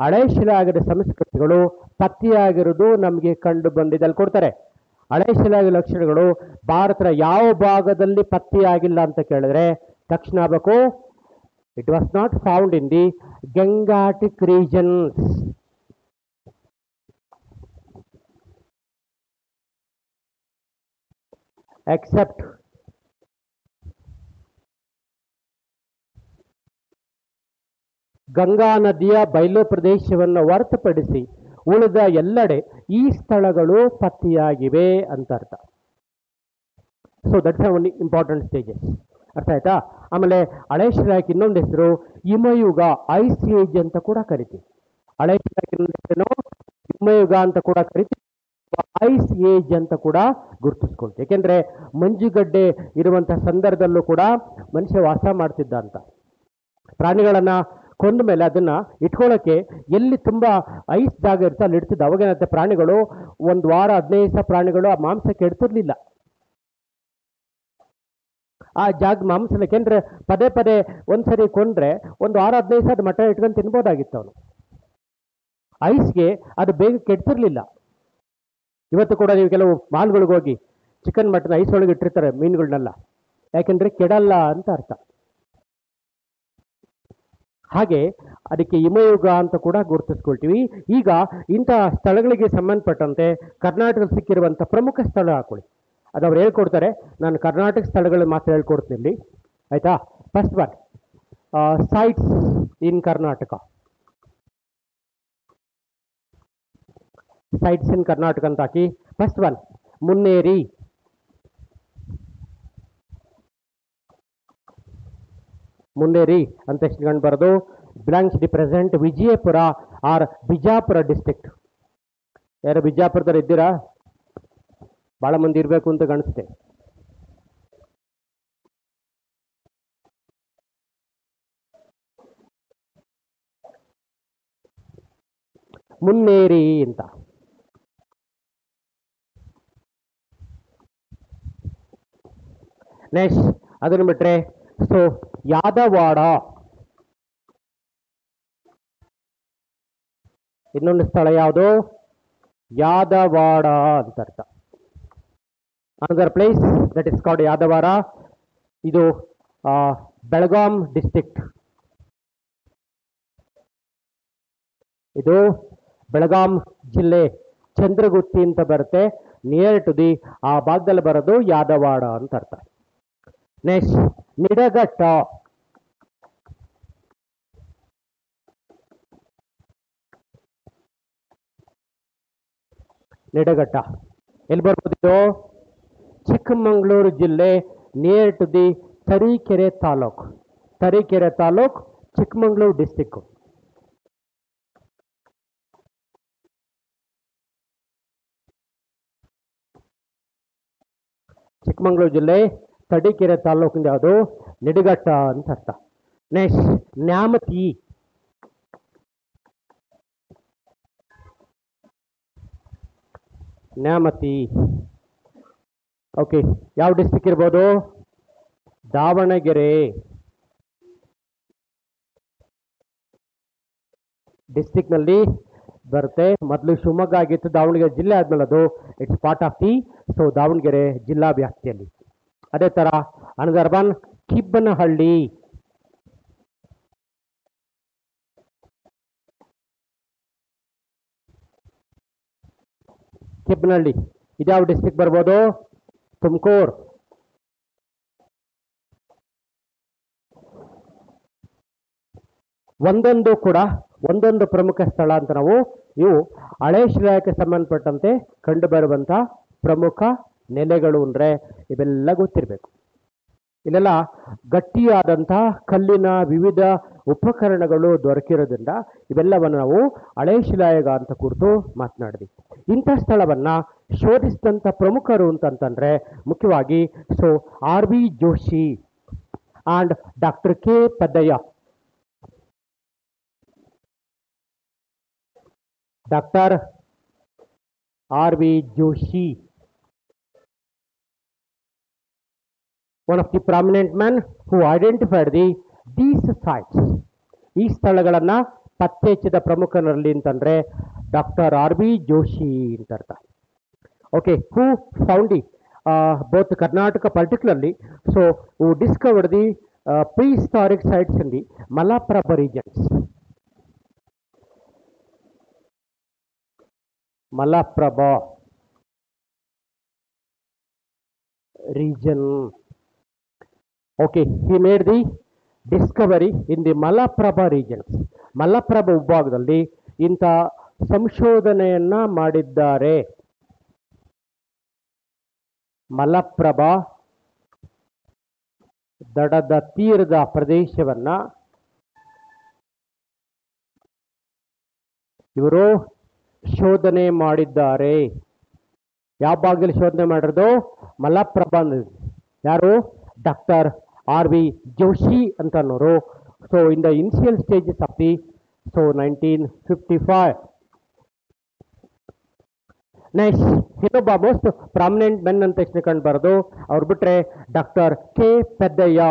ಹಳೆ ಶಿಲಾಯುಗದ ಸಂಸ್ಕೃತಿಗಳು ಪತ್ತೆಯಾಗಿರುವುದು ನಮಗೆ ಕಂಡು ಬಂದಿದೆ. ಅಲ್ಲಿ ಕೊಡ್ತಾರೆ ಹಳೆ ಶಿಲಾಯುಗ ಲಕ್ಷಣಗಳು ಭಾರತದ ಯಾವ ಭಾಗದಲ್ಲಿ ಪತ್ತೆಯಾಗಿಲ್ಲ ಅಂತ ಕೇಳಿದ್ರೆ ತಕ್ಷಣ ಆಗಬೇಕು, it was not found in the Gangetic regions. Except Ganga ನದಿಯ ಬಯಲು ಪ್ರದೇಶವನ್ನು ಹೊರತುಪಡಿಸಿ ಉಳಿದ ಎಲ್ಲೆಡೆ ಈ ಸ್ಥಳಗಳು ಪತ್ತೆಯಾಗಿವೆ ಅಂತ ಅರ್ಥ. So that's one important stages. ಅರ್ಥ ಆಯ್ತಾ? ಆಮೇಲೆ ಹಳೆ ಶಿಲಾಯುಗಕ್ಕೆ ಇನ್ನೊಂದು ಹೆಸರು ಹಿಮಯುಗ, ಐಸ್ ಏಜ್ ಅಂತ ಕೂಡ ಕರಿತೀವಿ. ಹಳೆ ಶಿಲಾಯುಗಕ್ಕೆ ಇನ್ನೊಂದು ಹೆಸರು ಹಿಮಯುಗ ಅಂತ ಕೂಡ ಕರಿತೀವಿ, ಐಸ್ ಏಜ್ ಅಂತ ಕೂಡ ಗುರುತಿಸ್ಕೊಳ್ತೀವಿ. ಯಾಕೆಂದ್ರೆ ಮಂಜುಗಡ್ಡೆ ಇರುವಂತಹ ಸಂದರ್ಭದಲ್ಲೂ ಕೂಡ ಮನುಷ್ಯ ವಾಸ ಮಾಡ್ತಿದ್ದ ಅಂತ. ಪ್ರಾಣಿಗಳನ್ನ ಕೊಂದ ಮೇಲೆ ಅದನ್ನ ಇಟ್ಕೊಳ್ಳೋಕೆ ಎಲ್ಲಿ ತುಂಬಾ ಐಸ್ ಜಾಗ ಇರ್ತೋ ಅಲ್ಲಿ ಇಡ್ತಿದ್ದ. ಅವಾಗೇನಂತೆ ಪ್ರಾಣಿಗಳು ಒಂದು ವಾರ 15 ದಿವಸ ಪ್ರಾಣಿಗಳು ಆ ಮಾಂಸಕ್ಕೆ ಇಡ್ತಿರ್ಲಿಲ್ಲ. ಆ ಜಾಗ ಮಾಂಸ, ಯಾಕೆಂದ್ರೆ ಪದೇ ಪದೇ ಒಂದ್ಸರಿ ಕೊಂಡ್ರೆ ಒಂದು ವಾರ 15 ದಿವಸ ಅದು ಮಟನ್ ಇಟ್ಕೊಂಡು ತಿನ್ಬೋದಾಗಿತ್ತು ಅವನು. ಐಸ್ಗೆ ಅದು ಬೇಗ ಕೆಡ್ತಿರ್ಲಿಲ್ಲ. ಇವತ್ತು ಕೂಡ ನೀವು ಕೆಲವು ಮಾಲ್ಗಳಿಗೆ ಹೋಗಿ ಚಿಕನ್ ಮಟನ್ ಐಸ್ ಒಳಗೆ ಇಟ್ಟಿರ್ತಾರೆ ಮೀನುಗಳನ್ನೆಲ್ಲ, ಯಾಕೆಂದ್ರೆ ಕೆಡಲ್ಲ ಅಂತ ಅರ್ಥ. ಹಾಗೆ ಅದಕ್ಕೆ ಹಿಮಯುಗ ಅಂತ ಕೂಡ ಗುರುತಿಸ್ಕೊಳ್ತೀವಿ. ಈಗ ಇಂತಹ ಸ್ಥಳಗಳಿಗೆ ಸಂಬಂಧಪಟ್ಟಂತೆ ಕರ್ನಾಟಕದಲ್ಲಿ ಸಿಕ್ಕಿರುವಂಥ ಪ್ರಮುಖ ಸ್ಥಳ ಹಾಕೊಳ್ಳಿ, ಅದು ಅವ್ರು ಹೇಳ್ಕೊಡ್ತಾರೆ. ನಾನು ಕರ್ನಾಟಕ ಸ್ಥಳಗಳು ಮಾತ್ರ ಹೇಳ್ಕೊಡ್ತೀನಿ, ಆಯ್ತಾ? First one sites in Karnataka. Sites in Karnataka ಅಂತ ಹಾಕಿ. ಫಸ್ಟ್ ಒನ್ ಮುನ್ನೇರಿ, ಮುನ್ನೇರಿ ಅಂತ ತಕ್ಷಣ ಬರೋದು belongs the present Vijayapura or Bijapur district. ಯಾರು ಬಿಜಾಪುರದವ್ರು ಇದ್ದೀರಾ? ಭಾಳ ಮಂದಿ ಇರಬೇಕು ಅಂತ ಕಾಣಿಸುತ್ತೆ. ಮುನ್ನೇರಿ ಅಂತ. ನೆಕ್ಸ್ಟ್ ಅದನ್ನು ಬಿಟ್ರೆ ಸೊ ಯಾದವಾಡ, ಇನ್ನೊಂದು ಸ್ಥಳ ಯಾವುದು? ಯಾದವಾಡ ಅಂತ ಅರ್ಥ. Another place that is called Yadawad. ಇದು ಬೆಳಗಾಂ ಡಿಸ್ಟ್ರಿಕ್ಟ್. ಇದು ಬೆಳಗಾಂ ಜಿಲ್ಲೆ ಚಂದ್ರಗುತ್ತಿ ಅಂತ ಬರುತ್ತೆ. ನಿಯರ್ ಟು ದಿ ಆ ಭಾಗದಲ್ಲಿ ಬರೋದು ಯಾದವಾಡ ಅಂತ ಅರ್ಥ. ನೆಕ್ಸ್ಟ್ ನಿಡಘಟ್ಟ. ನಿಡಘಟ್ಟ ಎಲ್ಲಿ ಬರ್ಬೋದು? ಚಿಕ್ಕಮಗಳೂರು ಜಿಲ್ಲೆ near to the Tarikere taluk. Tarikere taluk Chikkamagaluru district. Chikkamagaluru ಜಿಲ್ಲೆ ತರೀಕೆರೆ ತಾಲೂಕಿಂದ ಯಾವುದು? ನಿಡಘಟ್ಟ ಅಂತ ಅರ್ಥ. ನೆಕ್ಸ್ಟ್ ನ್ಯಾಮತಿ. ನ್ಯಾಮತಿ ಓಕೆ, ಯಾವ ಡಿಸ್ಟಿಕ್ ಇರ್ಬೋದು? ದಾವಣಗೆರೆ ಡಿಸ್ಟಿಕ್ನಲ್ಲಿ ಬರುತ್ತೆ. ಮೊದಲು ಶಿವಮೊಗ್ಗ ಆಗಿತ್ತು, ದಾವಣಗೆರೆ ಜಿಲ್ಲೆ ಆದ್ಮೇಲೆ ಅದು it's part of the so Davanagere ಜಿಲ್ಲಾ ವ್ಯಾಪ್ತಿಯಲ್ಲಿ. ಅದೇ ತರ another one Kibbanahalli. Kibbanahalli ಇದ್ಯಾವ district ಬರ್ಬೋದು? ತುಮಕೂರು. ಒಂದೊಂದು ಕೂಡ ಒಂದೊಂದು ಪ್ರಮುಖ ಸ್ಥಳ ಅಂತ ನಾವು ಇವು ಹಳೆ ಶಿಲಾಕ್ಕೆ ಸಂಬಂಧಪಟ್ಟಂತೆ ಕಂಡು ಬರುವಂತ ಪ್ರಮುಖ ನೆಲೆಗಳು ಅಂದ್ರೆ ಇವೆಲ್ಲ ಗೊತ್ತಿರಬೇಕು. ಇಲ್ಲೆಲ್ಲ ಗಟ್ಟಿಯಾದಂತಹ ಕಲ್ಲಿನ ವಿವಿಧ ಉಪಕರಣಗಳು ದೊರಕಿರೋದ್ರಿಂದ ಇವೆಲ್ಲವನ್ನು ನಾವು ಹಳೆ ಶಿಲಾಯುಗ ಅಂತ ಕುರಿತು ಮಾತನಾಡಿದ್ವಿ. ಇಂಥ ಸ್ಥಳವನ್ನ ಶೋಧಿಸಿದಂಥ ಪ್ರಮುಖರು ಅಂತಂತಂದ್ರೆ ಮುಖ್ಯವಾಗಿ so R V. Joshi and doctor K Peddayya. Doctor R V. Joshi, one of the prominent men who identified these sites. ಈ ಸ್ಥಳಗಳನ್ನ ಪತ್ತೆ ಹಚ್ಚಿದ ಪ್ರಮುಖರಲ್ಲಿ ಅಂತಂದ್ರೆ ಡಾಕ್ಟರ್ ಆರ್.ವಿ. ಜೋಶಿ ಅಂತ ಅರ್ಥ. Okay, who found the both Karnataka particularly so who discovered the prehistoric sites in the Malaprabha regions. Malaprabha region. Okay, he made the discovery in the Malaprabha regions. Malaprabha ವಿಭಾಗದಲ್ಲಿ ಇಂಥ ಸಂಶೋಧನೆಯನ್ನ ಮಾಡಿದ್ದಾರೆ. ಮಲಪ್ರಭಾ ದಡದ ತೀರದ ಪ್ರದೇಶವನ್ನ ಇವರು ಶೋಧನೆ ಮಾಡಿದ್ದಾರೆ. ಯಾವ ಭಾಗದಲ್ಲಿ ಶೋಧನೆ ಮಾಡಿರೋದು? ಮಲಪ್ರಭಾ. ಯಾರು? Doctor R V. ಜೋಶಿ ಅಂತ ಅನ್ನೋರು. So in the initial stages of the so 1955. Next ಇನ್ನೊಬ್ಬ ಮೋಸ್ಟ್ ಪ್ರಾಮಿನೆಂಟ್ ಮೆನ್ ಅಂತ ತಕ್ಷಣ ಕಂಡು ಬರೋದು ಅವ್ರು ಬಿಟ್ರೆ doctor K Peddayya.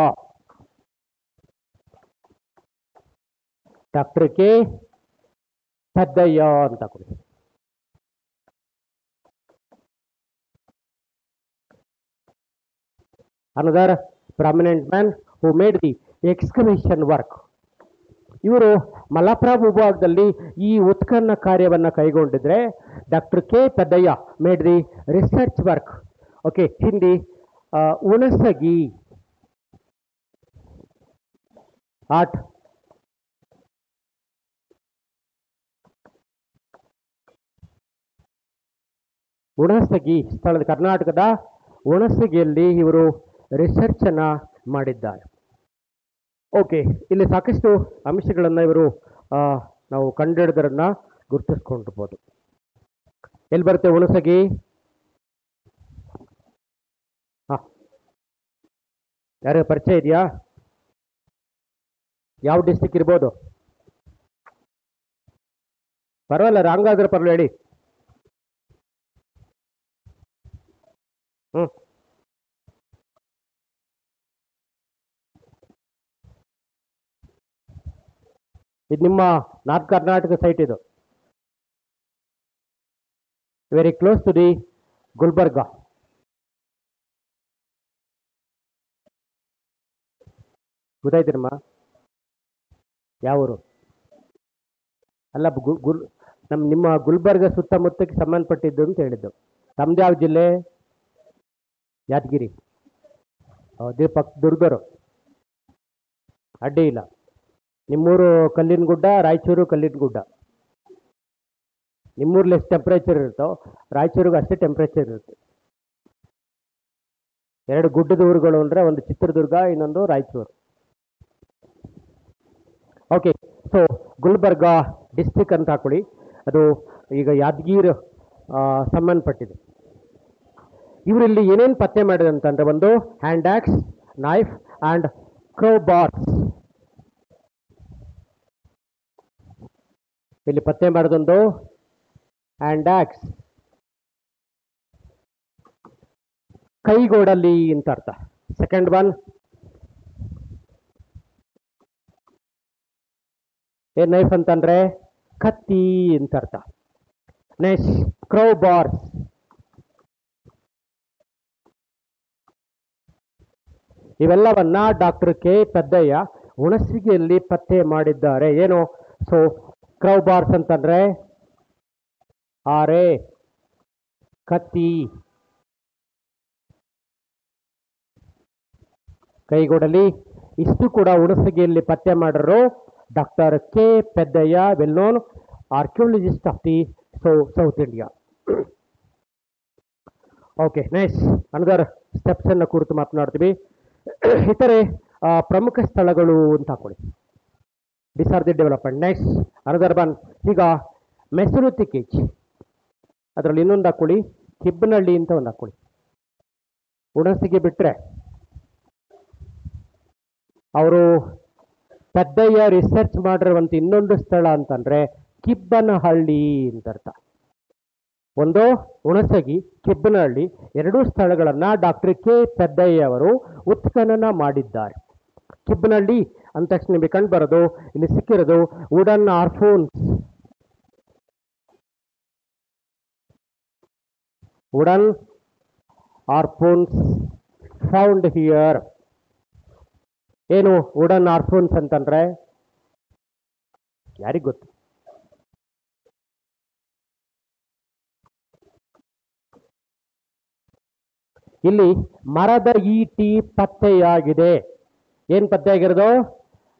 Doctor K ಪೆದ್ದಯ್ಯ ಅಂತ ಕೊಡಿ. another prominent man who made the excavation work. ಇವರು ಮಲಪ್ರಭಾ ವಿಭಾಗದಲ್ಲಿ ಈ ಉತ್ಖನನ ಕಾರ್ಯವನ್ನ ಕೈಗೊಂಡಿದ್ರೆ doctor K Peddayya made the research work. Okay, ಹಿಂದಿ ಹುಣಸಗಿ ಆಟ್ ಹುಣಸಗಿ ಸ್ಥಳದ ಕರ್ನಾಟಕದ ಹುಣಸಗಿಯಲ್ಲಿ ಇವರು ರಿಸರ್ಚ್ ಅನ್ನ ಮಾಡಿದ್ದಾರೆ. ಓಕೆ, ಇಲ್ಲಿ ಸಾಕಷ್ಟು ಅಂಶಗಳನ್ನು ಇವರು ನಾವು ಕಂಡುಹಿಡಿದರನ್ನ ಗುರುತಿಸ್ಕೊಂಡಿರ್ಬೋದು. ಎಲ್ಲಿ ಬರುತ್ತೆ ಹುಣಸಗಿ? ಹಾ, ಯಾರು ಪರಿಚಯ ಇದೆಯಾ? ಯಾವ ಡಿಸ್ಟಿಕ್ ಇರ್ಬೋದು? ಪರವಾಗಿಲ್ಲ, ರಾಂಗ್ ಆದ್ರೆ ಪರವಾಗಿಲ್ಲ ಹೇಳಿ. ಇದು ನಿಮ್ಮ ನಾರ್ತ್ ಕರ್ನಾಟಕ ಸೈಟ್. ಇದು very close to the Gulbarga. ಗೊತ್ತಾಯ್ತಿರಮ್ಮ? ಯಾವೂರು? ಅಲ್ಲ, ನಿಮ್ಮ ಗುಲ್ಬರ್ಗ ಸುತ್ತಮುತ್ತಕ್ಕೆ ಸಂಬಂಧಪಟ್ಟಿದ್ದು ಅಂತ ಹೇಳಿದ್ದು. ತಮ್ದು ಯಾವ ಜಿಲ್ಲೆ? ಯಾದಗಿರಿ. ಪಕ್ಕ ದುರ್ಗರು, ಅಡ್ಡಿ ಇಲ್ಲ. ನಿಮ್ಮೂರು ಕಲ್ಲಿನಗುಡ್ಡ, ರಾಯಚೂರು ಕಲ್ಲಿನಗುಡ್ಡ. ನಿಮ್ಮೂರಲ್ಲಿ ಎಷ್ಟು ಟೆಂಪ್ರೇಚರ್ ಇರುತ್ತೋ ರಾಯಚೂರಿಗೆ ಅಷ್ಟೇ ಟೆಂಪ್ರೇಚರ್ ಇರುತ್ತೆ. ಎರಡು ಗುಡ್ಡದ ಊರುಗಳು ಅಂದರೆ ಒಂದು ಚಿತ್ರದುರ್ಗ, ಇನ್ನೊಂದು Raichur. Okay, so Gulbarga district ಅಂತ ಹಾಕೊಳ್ಳಿ. ಅದು ಈಗ ಯಾದಗಿರಿ ಸಂಬಂಧಪಟ್ಟಿದೆ. ಇವರಲ್ಲಿ ಏನೇನು ಪತ್ತೆ ಮಾಡಿದೆ ಅಂತಂದರೆ, ಒಂದು hand axe, knife and crowbars. ಇಲ್ಲಿ ಪತ್ತೆ ಮಾಡಿದೊಂದು ಹ್ಯಾಂಡ್ ಆಕ್ಸ್, ಕೈಗೋಡಲಿ ಅಂತ ಅರ್ಥ. ಸೆಕೆಂಡ್ ಒನ್ ಏನ್ ನೈಫ್ ಅಂತಂದ್ರೆ ಕತ್ತಿ ಅಂತ ಅರ್ಥ. Next crowbars. ಇವೆಲ್ಲವನ್ನ ಡಾಕ್ಟರ್ ಕೆ ಪೆದ್ದಯ್ಯ ಹುಣಸಗಿಯಲ್ಲಿ ಪತ್ತೆ ಮಾಡಿದ್ದಾರೆ. ಏನು? ಸೊ ಕ್ರೌಬಾರ್ಸ್ ಅಂತಂದ್ರೆ ಆರೆ, ಕತ್ತಿ, ಕೈಗೊಡಲಿ. ಇಷ್ಟು ಕೂಡ ಹುಣಸಗಿಯಲ್ಲಿ ಪತ್ತೆ ಮಾಡಿರೋ doctor K Peddayya, well known archaeologist of the south India. Okay, nice. Another steps ಅನ್ನು ಕುರಿತು ಮಾತನಾಡ್ತೀವಿ. ಇತರೆ ಪ್ರಮುಖ ಸ್ಥಳಗಳು ಅಂತ ಹಾಕೊಳ್ಳಿ. This are the development. Next another one, ಈಗ ಮೆಸೊಲಿಥಿಕ್ ಏಜ್. ಅದರಲ್ಲಿ ಇನ್ನೊಂದು ಹಾಕೊಳ್ಳಿ, ಕಿಬ್ಬನಹಳ್ಳಿ ಅಂತ ಒಂದು ಹಾಕೊಳ್ಳಿ. ಹುಣಸಗಿ ಬಿಟ್ಟರೆ ಅವರು ಪೆದ್ದಯ್ಯ ರಿಸರ್ಚ್ ಮಾಡಿರುವಂಥ ಇನ್ನೊಂದು ಸ್ಥಳ ಅಂತಂದ್ರೆ ಕಿಬ್ಬನಹಳ್ಳಿ ಅಂತ ಅರ್ಥ. ಒಂದು ಹುಣಸಗಿ, ಕಿಬ್ಬನಹಳ್ಳಿ, ಎರಡೂ ಸ್ಥಳಗಳನ್ನ ಡಾಕ್ಟರ್ ಕೆ ಪೆದ್ದಯ್ಯ ಅವರು ಉತ್ಖನನ ಮಾಡಿದ್ದಾರೆ. ಕಿಬ್ಬನಹಳ್ಳಿ ಅಂದ ತಕ್ಷಣ ನಿಮಗೆ ಕಂಡು ಬರೋದು, ಇಲ್ಲಿ ಸಿಕ್ಕಿರೋದು wooden harpoons. Wooden harpoons found here. ಏನು ವುಡನ್ ಆರ್ಫೋನ್ಸ್ ಅಂತಂದ್ರೆ ಯಾರಿಗ್ ಗೊತ್ತು? ಇಲ್ಲಿ ಮರದ ಈಟಿ ಪತ್ತೆಯಾಗಿದೆ. ಏನ್ ಪತ್ತೆಯಾಗಿರೋದು?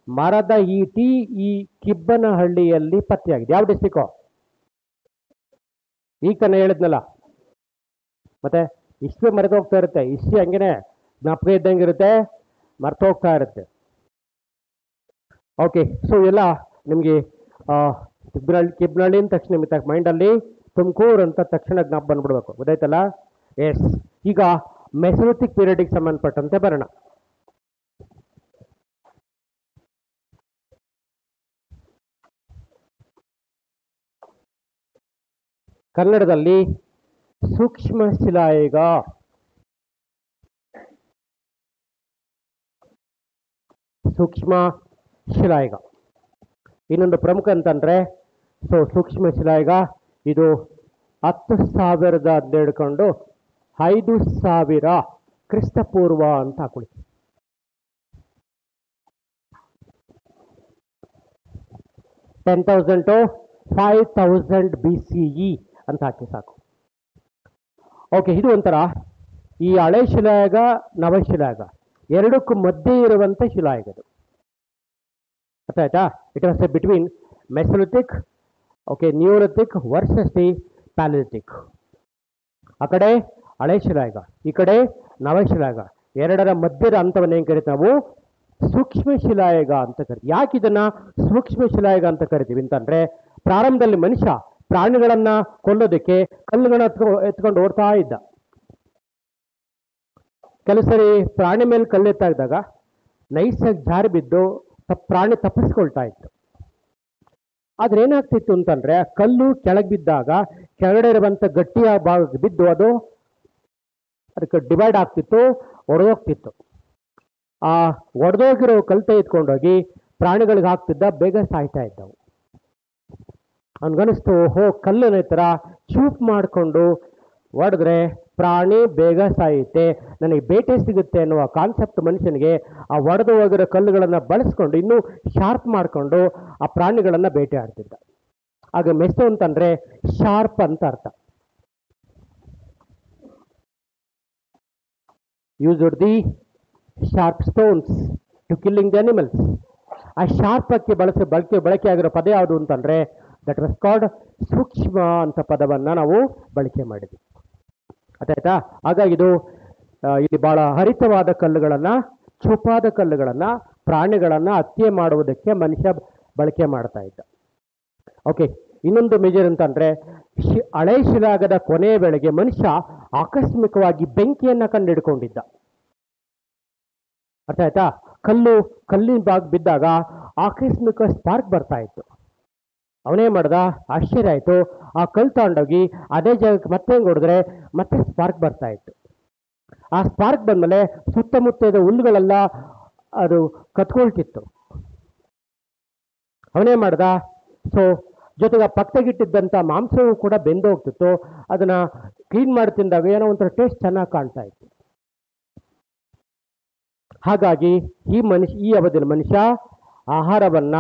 ಮರದ ಈಟಿ ಈ ಕಿಬ್ಬನಹಳ್ಳಿಯಲ್ಲಿ ಪತ್ತೆಯಾಗಿದೆ. ಯಾವ ಡಿಸ್ಟಿಕ್? ಈಗ ತಾನೇ ಹೇಳಿದ್ನಲ್ಲ. ಮತ್ತೆ ಇಷ್ಟು ಮರೆತು ಹೋಗ್ತಾ ಇರುತ್ತೆ. ಇಷ್ಟು ಹಂಗೇನೆ ಜ್ಞಾಪಕ ಇದ್ದಂಗೆ ಇರುತ್ತೆ, ಮರ್ತು ಹೋಗ್ತಾ ಇರುತ್ತೆ. ಓಕೆ, ಸೊ ಎಲ್ಲ ನಿಮಗೆ ಕಿಬ್ಬನಹಳ್ಳಿ ಅಂದ ತಕ್ಷಣ ನಿಮಗೆ ಮೈಂಡಲ್ಲಿ ತುಮಕೂರು ಅಂತ ತಕ್ಷಣ ಜ್ಞಾಪ ಬಂದ್ಬಿಡ್ಬೇಕು. ಗೊತ್ತಾಯ್ತಲ್ಲ? ಎಸ್. ಈಗ ಮೆಸೊಲಿಥಿಕ್ ಪೀರಿಯಡ್ಗೆ ಸಂಬಂಧಪಟ್ಟಂತೆ ಬರೋಣ. ಕನ್ನಡದಲ್ಲಿ ಸೂಕ್ಷ್ಮ ಶಿಲಾಯುಗ. ಸೂಕ್ಷ್ಮ ಶಿಲಾಯುಗ ಇನ್ನೊಂದು ಪ್ರಮುಖ ಅಂತಂದ್ರೆ, ಸೊ ಸೂಕ್ಷ್ಮ ಶಿಲಾಯುಗ ಇದು 10,000 ಅಂತ ಹಿಡ್ಕೊಂಡು 5,000 ಕ್ರಿಸ್ತಪೂರ್ವ ಅಂತ ಹಾಕೊಳ್ಳಿ. $10,000 to 5,000 BCE ಅಂತ ಹಾಕಿ ಸಾಕು. ಓಕೆ, ಇದು ಒಂಥರ ಈ ಹಳೆ ಶಿಲಾಯುಗ, ನವಶಿಲಾಯುಗ ಎರಡಕ್ಕೂ ಮಧ್ಯೆ ಇರುವಂಥ ಶಿಲಾಯುಗ ಇದು. ಅರ್ಥ ಆಯ್ತಾ? It was between mesolithic, okay, neolithic versus the palaeolithic. ಆ ಕಡೆ ಹಳೆ ಶಿಲಾಯುಗ, ಈ ಕಡೆ ನವಶಿಲಾಯುಗ, ಎರಡರ ಮಧ್ಯದ ಹಂತವನ್ನು ಏನು ಕರೀತೀವಿ ನಾವು? ಸೂಕ್ಷ್ಮ ಶಿಲಾಯುಗ ಅಂತ ಕರಿತೀವಿ. ಯಾಕೆ ಇದನ್ನ ಸೂಕ್ಷ್ಮ ಶಿಲಾಯುಗ ಅಂತ ಕರಿತೀವಿ ಅಂತಂದ್ರೆ, ಪ್ರಾರಂಭದಲ್ಲಿ ಮನುಷ್ಯ ಪ್ರಾಣಿಗಳನ್ನ ಕೊಲ್ಲೋದಕ್ಕೆ ಕಲ್ಲುಗಳನ್ನ ಎತ್ಕೊಂಡು ಓಡ್ತಾ ಇದ್ದ. ಕೆಲವು ಸರಿ ಪ್ರಾಣಿ ಮೇಲೆ ಕಲ್ಲೆತ್ತಾಗಿದಾಗ ನೈಸಾಗಿ ಜಾರಿ ಬಿದ್ದು ಪ್ರಾಣಿ ತಪ್ಪಿಸ್ಕೊಳ್ತಾ ಇತ್ತು. ಆದ್ರೆ ಏನಾಗ್ತಿತ್ತು ಅಂತಂದ್ರೆ, ಕಲ್ಲು ಕೆಳಗೆ ಬಿದ್ದಾಗ ಕೆಳಗಡೆ ಇರುವಂತ ಗಟ್ಟಿಯ ಭಾಗಕ್ಕೆ ಬಿದ್ದು ಅದು ಅದಕ್ಕೆ ಡಿವೈಡ್ ಆಗ್ತಿತ್ತು, ಒಡೆದೋಗ್ತಿತ್ತು. ಆ ಒಡೆದೋಗಿರೋ ಕಲ್ ತೆಗೆದುಕೊಂಡೋಗಿ ಪ್ರಾಣಿಗಳಿಗೆ ಹಾಕ್ತಿದ್ದ, ಬೇಗ ಸಾಯ್ತಾ ಇದ್ದವು. ಅವನಿಗನಿಸ್ತು, ಕಲ್ಲನ್ನ ಈ ಥರ ಚೂಪ್ ಮಾಡಿಕೊಂಡು ಹೊಡೆದ್ರೆ ಪ್ರಾಣಿ ಬೇಗ ಸಾಯುತ್ತೆ, ನನಗೆ ಬೇಟೆ ಸಿಗುತ್ತೆ ಅನ್ನುವ ಕಾನ್ಸೆಪ್ಟ್ ಮನುಷ್ಯನಿಗೆ ಆ ಒಡೆದು ಹೋಗಿರೋ ಕಲ್ಲುಗಳನ್ನು ಬಳಸ್ಕೊಂಡು ಇನ್ನೂ ಶಾರ್ಪ್ ಮಾಡಿಕೊಂಡು ಆ ಪ್ರಾಣಿಗಳನ್ನು ಬೇಟೆ ಆಡ್ತಿದ್ದ. ಆಗ ಮೆಸು ಅಂತಂದ್ರೆ ಶಾರ್ಪ್ ಅಂತ ಅರ್ಥ. Used the sharp stones to killing the animals. ಆ ಶಾರ್ಪ್ ಅಕ್ಕಿ ಬಳಕೆ ಆಗಿರೋ ಪದ ಯಾವುದು ಅಂತಂದ್ರೆ ದಟ್ ವಾಸ್ ಕಾಲ್ಡ್ ಸೂಕ್ಷ್ಮ ಅಂತ ಪದವನ್ನ ನಾವು ಬಳಕೆ ಮಾಡಿದ್ವಿ. ಆಯ್ತಾ? ಹಾಗಾಗಿ ಇದು ಇಲ್ಲಿ ಬಹಳ ಹರಿತವಾದ ಕಲ್ಲುಗಳನ್ನ, ಚುಪಾದ ಕಲ್ಲುಗಳನ್ನ, ಪ್ರಾಣಿಗಳನ್ನ ಹತ್ಯೆ ಮಾಡುವುದಕ್ಕೆ ಮನುಷ್ಯ ಬಳಕೆ ಮಾಡ್ತಾ ಇದ್ದ. ಓಕೆ, ಇನ್ನೊಂದು ಮೇಜರ್ ಅಂತಂದ್ರೆ, ಹಳೆ ಶಿಲಾಗದ ಕೊನೆಯ ವೇಳೆಗೆ ಮನುಷ್ಯ ಆಕಸ್ಮಿಕವಾಗಿ ಬೆಂಕಿಯನ್ನ ಕಂಡುಹಿಡ್ಕೊಂಡಿದ್ದ. ಅರ್ಥ ಆಯ್ತಾ? ಕಲ್ಲಿನ ಭಾಗ ಬಿದ್ದಾಗ ಆಕಸ್ಮಿಕ ಸ್ಪಾರ್ಕ್ ಬರ್ತಾ ಇತ್ತು. ಅವನೇ ಮಾಡ್ದ, ಆಶ್ಚರ್ಯ ಆಯ್ತು. ಆ ಕಲ್ಲು ತಗೊಂಡೋಗಿ ಅದೇ ಜಾಗಕ್ಕೆ ಮತ್ತೆ ಹೊಡೆದ್ರೆ ಮತ್ತೆ ಸ್ಪಾರ್ಕ್ ಬರ್ತಾ ಇತ್ತು. ಆ ಸ್ಪಾರ್ಕ್ ಬಂದ್ಮೇಲೆ ಸುತ್ತಮುತ್ತ ಇದ್ದ ಹುಲ್ಲುಗಳೆಲ್ಲ ಅದು ಕತ್ಕೊಳ್ತಿತ್ತು. ಅವನೇ ಮಾಡ್ದ, ಜೊತೆಗೆ ಪಕ್ಕದಾಗಿಟ್ಟಿದ್ದಂಥ ಮಾಂಸವೂ ಕೂಡ ಬೆಂದು ಹೋಗ್ತಿತ್ತು. ಅದನ್ನ ಕ್ಲೀನ್ ಮಾಡಿ ತಿಂದಾಗ ಏನೋ ಒಂಥರ ಟೇಸ್ಟ್ ಚೆನ್ನಾಗಿ ಕಾಣ್ತಾ ಇತ್ತು. ಹಾಗಾಗಿ ಈ ಅವಧಿಯಲ್ಲಿ ಮನುಷ್ಯ ಆಹಾರವನ್ನ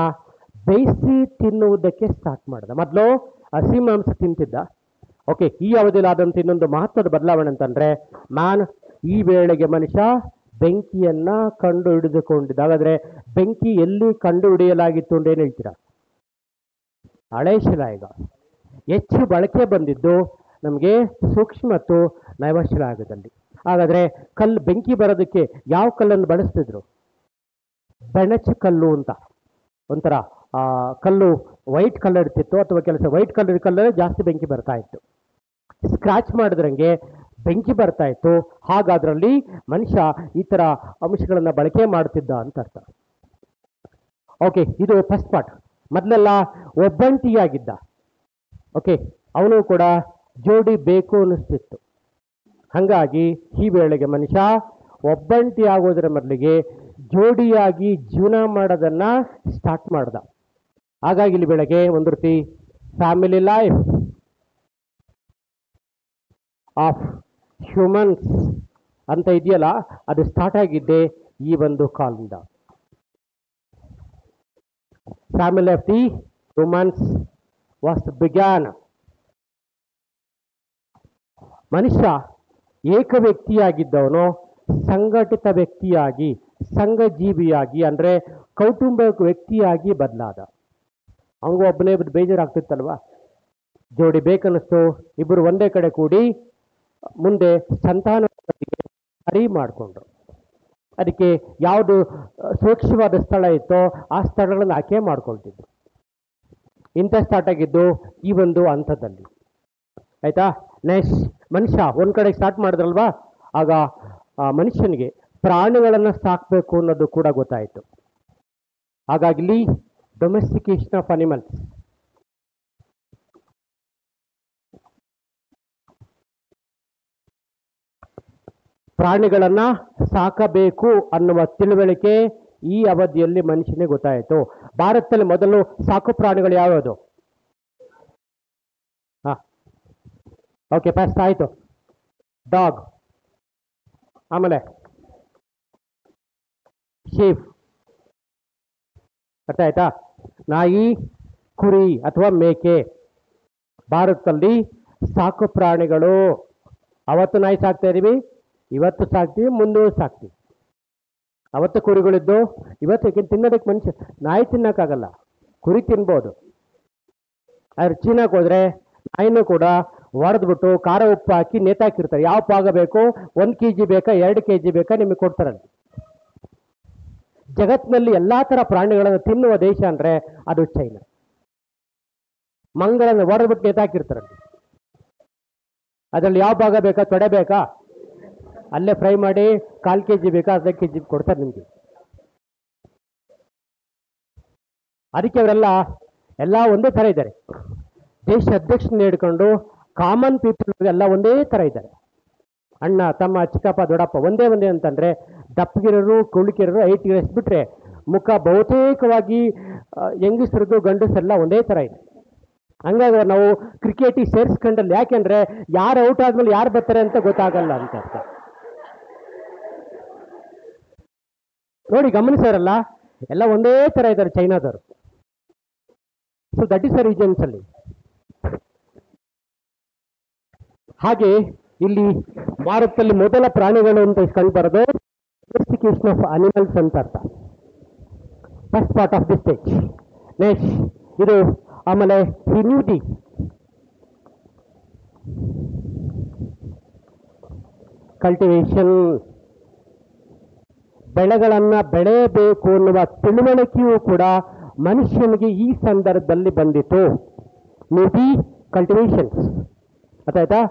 ಬೇಯಿಸಿ ತಿನ್ನುವುದಕ್ಕೆ ಸ್ಟಾರ್ಟ್ ಮಾಡ್ದ. ಮೊದಲು ಹಸಿ ಮಾಂಸ ತಿಂತಿದ್ದ. ಓಕೆ, ಈ ಅವಧಿಯಲ್ಲಿ ಆದಂಥ ಇನ್ನೊಂದು ಮಹತ್ವದ ಬದಲಾವಣೆ ಅಂತಂದ್ರೆ, ಈ ವೇಳೆಗೆ ಮನುಷ್ಯ ಬೆಂಕಿಯನ್ನ ಕಂಡು ಹಿಡಿದುಕೊಂಡಿದ್ದ. ಹಾಗಾದ್ರೆ ಬೆಂಕಿ ಎಲ್ಲಿ ಕಂಡು ಹಿಡಿಯಲಾಗಿತ್ತು ಅಂತ ಏನು ಹೇಳ್ತೀರಾ? ಹಳೆ ಶಿಲಾಯುಗ. ಹೆಚ್ಚು ಬಳಕೆ ಬಂದಿದ್ದು ನಮಗೆ ಸೂಕ್ಷ್ಮ ಮತ್ತು ನೈವಶಿಲಾಯುಗದಲ್ಲಿ. ಹಾಗಾದ್ರೆ ಬೆಂಕಿ ಬರೋದಕ್ಕೆ ಯಾವ ಕಲ್ಲನ್ನು ಬಳಸ್ತಿದ್ರು? ಬೆಣಚು ಕಲ್ಲು ಅಂತ ಒಂಥರ ಕಲ್ಲು ವೈಟ್ ಕಲರ್ ಇರ್ತಿತ್ತು, ಅಥವಾ ಕೆಲಸ ವೈಟ್ ಕಲರ್ ಜಾಸ್ತಿ ಬೆಂಕಿ ಬರ್ತಾ ಇತ್ತು. ಸ್ಕ್ರಾಚ್ ಮಾಡಿದ್ರಂಗೆ ಬೆಂಕಿ ಬರ್ತಾ ಇತ್ತು. ಹಾಗಾದ್ರಲ್ಲಿ ಮನುಷ್ಯ ಈ ತರ ಅಂಶಗಳನ್ನ ಬಳಕೆ ಮಾಡ್ತಿದ್ದ ಅಂತ ಅರ್ಥ. ಓಕೆ, ಇದು ಫಸ್ಟ್ ಪಾರ್ಟ್. ಮೊದಲೆಲ್ಲ ಒಬ್ಬಂಟಿಯಾಗಿದ್ದ. ಓಕೆ, ಅವನು ಕೂಡ ಜೋಡಿ ಬೇಕು ಅನ್ನಿಸ್ತಿತ್ತು. ಹಾಗಾಗಿ ಈ ವೇಳೆಗೆ ಮನುಷ್ಯ ಒಬ್ಬಂಟಿ ಆಗೋದ್ರ ಮೊದಲಿಗೆ ಜೋಡಿಯಾಗಿ ಜೀವನ ಮಾಡೋದನ್ನ ಸ್ಟಾರ್ಟ್ ಮಾಡ್ದ. ಹಾಗಾಗಿ ಇಲ್ಲಿ ಬೆಳಗ್ಗೆ ಒಂದು ರೀತಿ ಫ್ಯಾಮಿಲಿ ಲೈಫ್ ಆಫ್ ಹ್ಯೂಮನ್ಸ್ ಅಂತ ಇದೆಯಲ್ಲ, ಅದು ಸ್ಟಾರ್ಟ್ ಆಗಿದ್ದೆ ಈ ಒಂದು ಕಾಲದಿಂದ. Family of the humans was began. ಮನುಷ್ಯ ಏಕ ವ್ಯಕ್ತಿಯಾಗಿದ್ದವನು ಸಂಘಟಿತ ವ್ಯಕ್ತಿಯಾಗಿ, ಸಂಘಜೀವಿಯಾಗಿ, ಅಂದ್ರೆ ಕೌಟುಂಬಿಕ ವ್ಯಕ್ತಿಯಾಗಿ ಬದಲಾದ. ಅವನಿಗೂ ಒಬ್ಬನೇ ಬೇಜಾರಾಗ್ತಿತ್ತಲ್ವಾ? ಜೋಡಿ ಬೇಕನ್ನಿಸ್ತು. ಇಬ್ಬರು ಒಂದೇ ಕಡೆ ಕೂಡಿ ಮುಂದೆ ಸಂತಾನ ಹರಿ ಮಾಡಿಕೊಂಡ್ರು. ಅದಕ್ಕೆ ಯಾವುದು ಸೂಕ್ಷ್ಮವಾದ ಸ್ಥಳ ಇತ್ತೋ ಆ ಸ್ಥಳಗಳನ್ನು ಆಯ್ಕೆ ಮಾಡ್ಕೊಳ್ತಿದ್ರು. ಇಂಥ ಸ್ಟಾರ್ಟ್ ಆಗಿದ್ದು ಈ ಒಂದು ಹಂತದಲ್ಲಿ. ಆಯ್ತಾ? ನೆಕ್ಸ್ಟ್ ಮನುಷ್ಯ ಒಂದ್ ಕಡೆ ಸ್ಟಾರ್ಟ್ ಮಾಡಿದ್ರಲ್ವಾ, ಆಗ ಮನುಷ್ಯನಿಗೆ ಪ್ರಾಣಿಗಳನ್ನ ಸಾಕಬೇಕು ಅನ್ನೋದು ಕೂಡ ಗೊತ್ತಾಯಿತು. ಹಾಗಾಗಿ ಇಲ್ಲಿ ಡೊಮೆಸ್ಟಿಕೇಶನ್ ಆಫ್ ಅನಿಮಲ್ಸ್. ಪ್ರಾಣಿಗಳನ್ನ ಸಾಕಬೇಕು ಅನ್ನುವ ತಿಳುವಳಿಕೆ ಈ ಅವಧಿಯಲ್ಲಿ ಮನುಷ್ಯನಿಗೆ ಗೊತ್ತಾಯಿತು. ಭಾರತದಲ್ಲಿ ಮೊದಲು ಸಾಕು ಪ್ರಾಣಿಗಳು ಯಾವ್ಯಾವುದು? ಓಕೆ, ಫಸ್ಟ್ ಆಯ್ತು ಡಾಗ್, ಆಮೇಲೆ ಶೀಪ್, ಅರ್ಥ ಆಯ್ತಾ? ನಾಯಿ, ಕುರಿ ಅಥವಾ ಮೇಕೆ. ಭಾರತದಲ್ಲಿ ಸಾಕು ಪ್ರಾಣಿಗಳು. ಅವತ್ತು ನಾಯಿ ಸಾಕ್ತಾ ಇದೀವಿ, ಇವತ್ತು ಸಾಕ್ತೀವಿ, ಮುಂದೆ ಸಾಕ್ತೀವಿ. ಅವತ್ತು ಕುರಿಗಳಿದ್ದು, ಇವತ್ತು ತಿನ್ನೋದಕ್ಕೆ ಮನುಷ್ಯ ನಾಯಿ ತಿನ್ನಕ್ಕಾಗಲ್ಲ, ಕುರಿ ತಿನ್ಬೋದು. ಅದ್ರ ಚೀನಾಕ್ ಹೋದ್ರೆ ನಾಯಿನೂ ಕೂಡ ಹೊಡೆದ್ಬಿಟ್ಟು ಖಾರ ಉಪ್ಪು ಹಾಕಿ ನೇತಾಕಿರ್ತಾರೆ. ಯಾವ ಪಾಗ ಬೇಕು, 1 kg ಬೇಕಾ 2 kg ಬೇಕಾ ನಿಮಗೆ ಕೊಡ್ತಾರಲ್ಲಿ. ಜಗತ್ತಿನಲ್ಲಿ ಎಲ್ಲಾ ತರ ಪ್ರಾಣಿಗಳನ್ನು ತಿನ್ನುವ ದೇಶ ಅಂದ್ರೆ ಅದು ಚೈನಾ. ಮಂಗಳನ್ನು ಹೊಡೆದ್ಬಿಟ್ಟು ನೇತಾಕಿರ್ತಾರಲ್ಲಿ. ಅದರಲ್ಲಿ ಯಾವ ಭಾಗ ಬೇಕಾ, ತೊಡೆ ಬೇಕಾ, ಅಲ್ಲೇ ಫ್ರೈ ಮಾಡಿ 1/4 kg ಬೇಕಾ, ಅರ್ಧ kg ಕೊಡ್ತಾರೆ ನಿಮಗೆ. ಅದಕ್ಕೆ ಅವರೆಲ್ಲ ಎಲ್ಲ ಒಂದೇ ತರ ಇದ್ದಾರೆ. ದೇಶ ಅಧ್ಯಕ್ಷನ ಹಿಡ್ಕೊಂಡು ಕಾಮನ್ ಪೀಪಲ್ ಎಲ್ಲ ಒಂದೇ ತರ ಇದ್ದಾರೆ. ಅಣ್ಣ ತಮ್ಮ ಚಿಕ್ಕಪ್ಪ ದೊಡ್ಡಪ್ಪ ಒಂದೇ ಅಂತಂದ್ರೆ ದಪ್ಪಗಿರೋರು ಕುಳಿಕಿರೋರು ಐಟಿಗಿರೋ ಬಿಟ್ರೆ ಮುಖ ಬಹುತೇಕವಾಗಿ ಹೆಂಗಸರದ್ದು ಗಂಡಸರೆಲ್ಲ ಒಂದೇ ತರ ಇದೆ. ಹಂಗಾಗಿ ನಾವು ಕ್ರಿಕೆಟಿಗೆ ಸೇರಿಸ್ಕೊಂಡಲ್ಲಿ, ಯಾಕೆಂದ್ರೆ ಯಾರು ಔಟ್ ಆದ್ಮೇಲೆ ಯಾರು ಬರ್ತಾರೆ ಅಂತ ಗೊತ್ತಾಗಲ್ಲ ಅಂತ ಅರ್ಥ. ನೋಡಿ ಗಮನಿಸೋರಲ್ಲ, ಎಲ್ಲ ಒಂದೇ ತರ ಇದ್ದಾರೆ ಚೈನಾದವರು. So that is the reasons ಅಲ್ಲಿ. ಹಾಗೆ ಇಲ್ಲಿ ಭಾರತದಲ್ಲಿ ಮೊದಲ ಪ್ರಾಣಿಗಳು ಅಂತ ಕಂಡು ಬರೋದು ಡೊಮೆಸ್ಟಿಕೇಶನ್ ಆಫ್ ಅನಿಮಲ್ಸ್ ಅಂತ ಅರ್ಥ. First part of the stage. Next ಇದು ಆಮೇಲೆ ಹಿನ್ಯೂಟಿ, ಕಲ್ಟಿವೇಶನ್, ಬೆಳೆಗಳನ್ನ ಬೆಳೆಯಬೇಕು ಅನ್ನುವ ತಿಳುವಳಿಕೆಯೂ ಕೂಡ ಮನುಷ್ಯನಿಗೆ ಈ ಸಂದರ್ಭದಲ್ಲಿ ಬಂದಿತು. ನ್ಯೂಟಿ ಕಲ್ಟಿವೇಶನ್ಸ್ ಆಯ್ತಾ.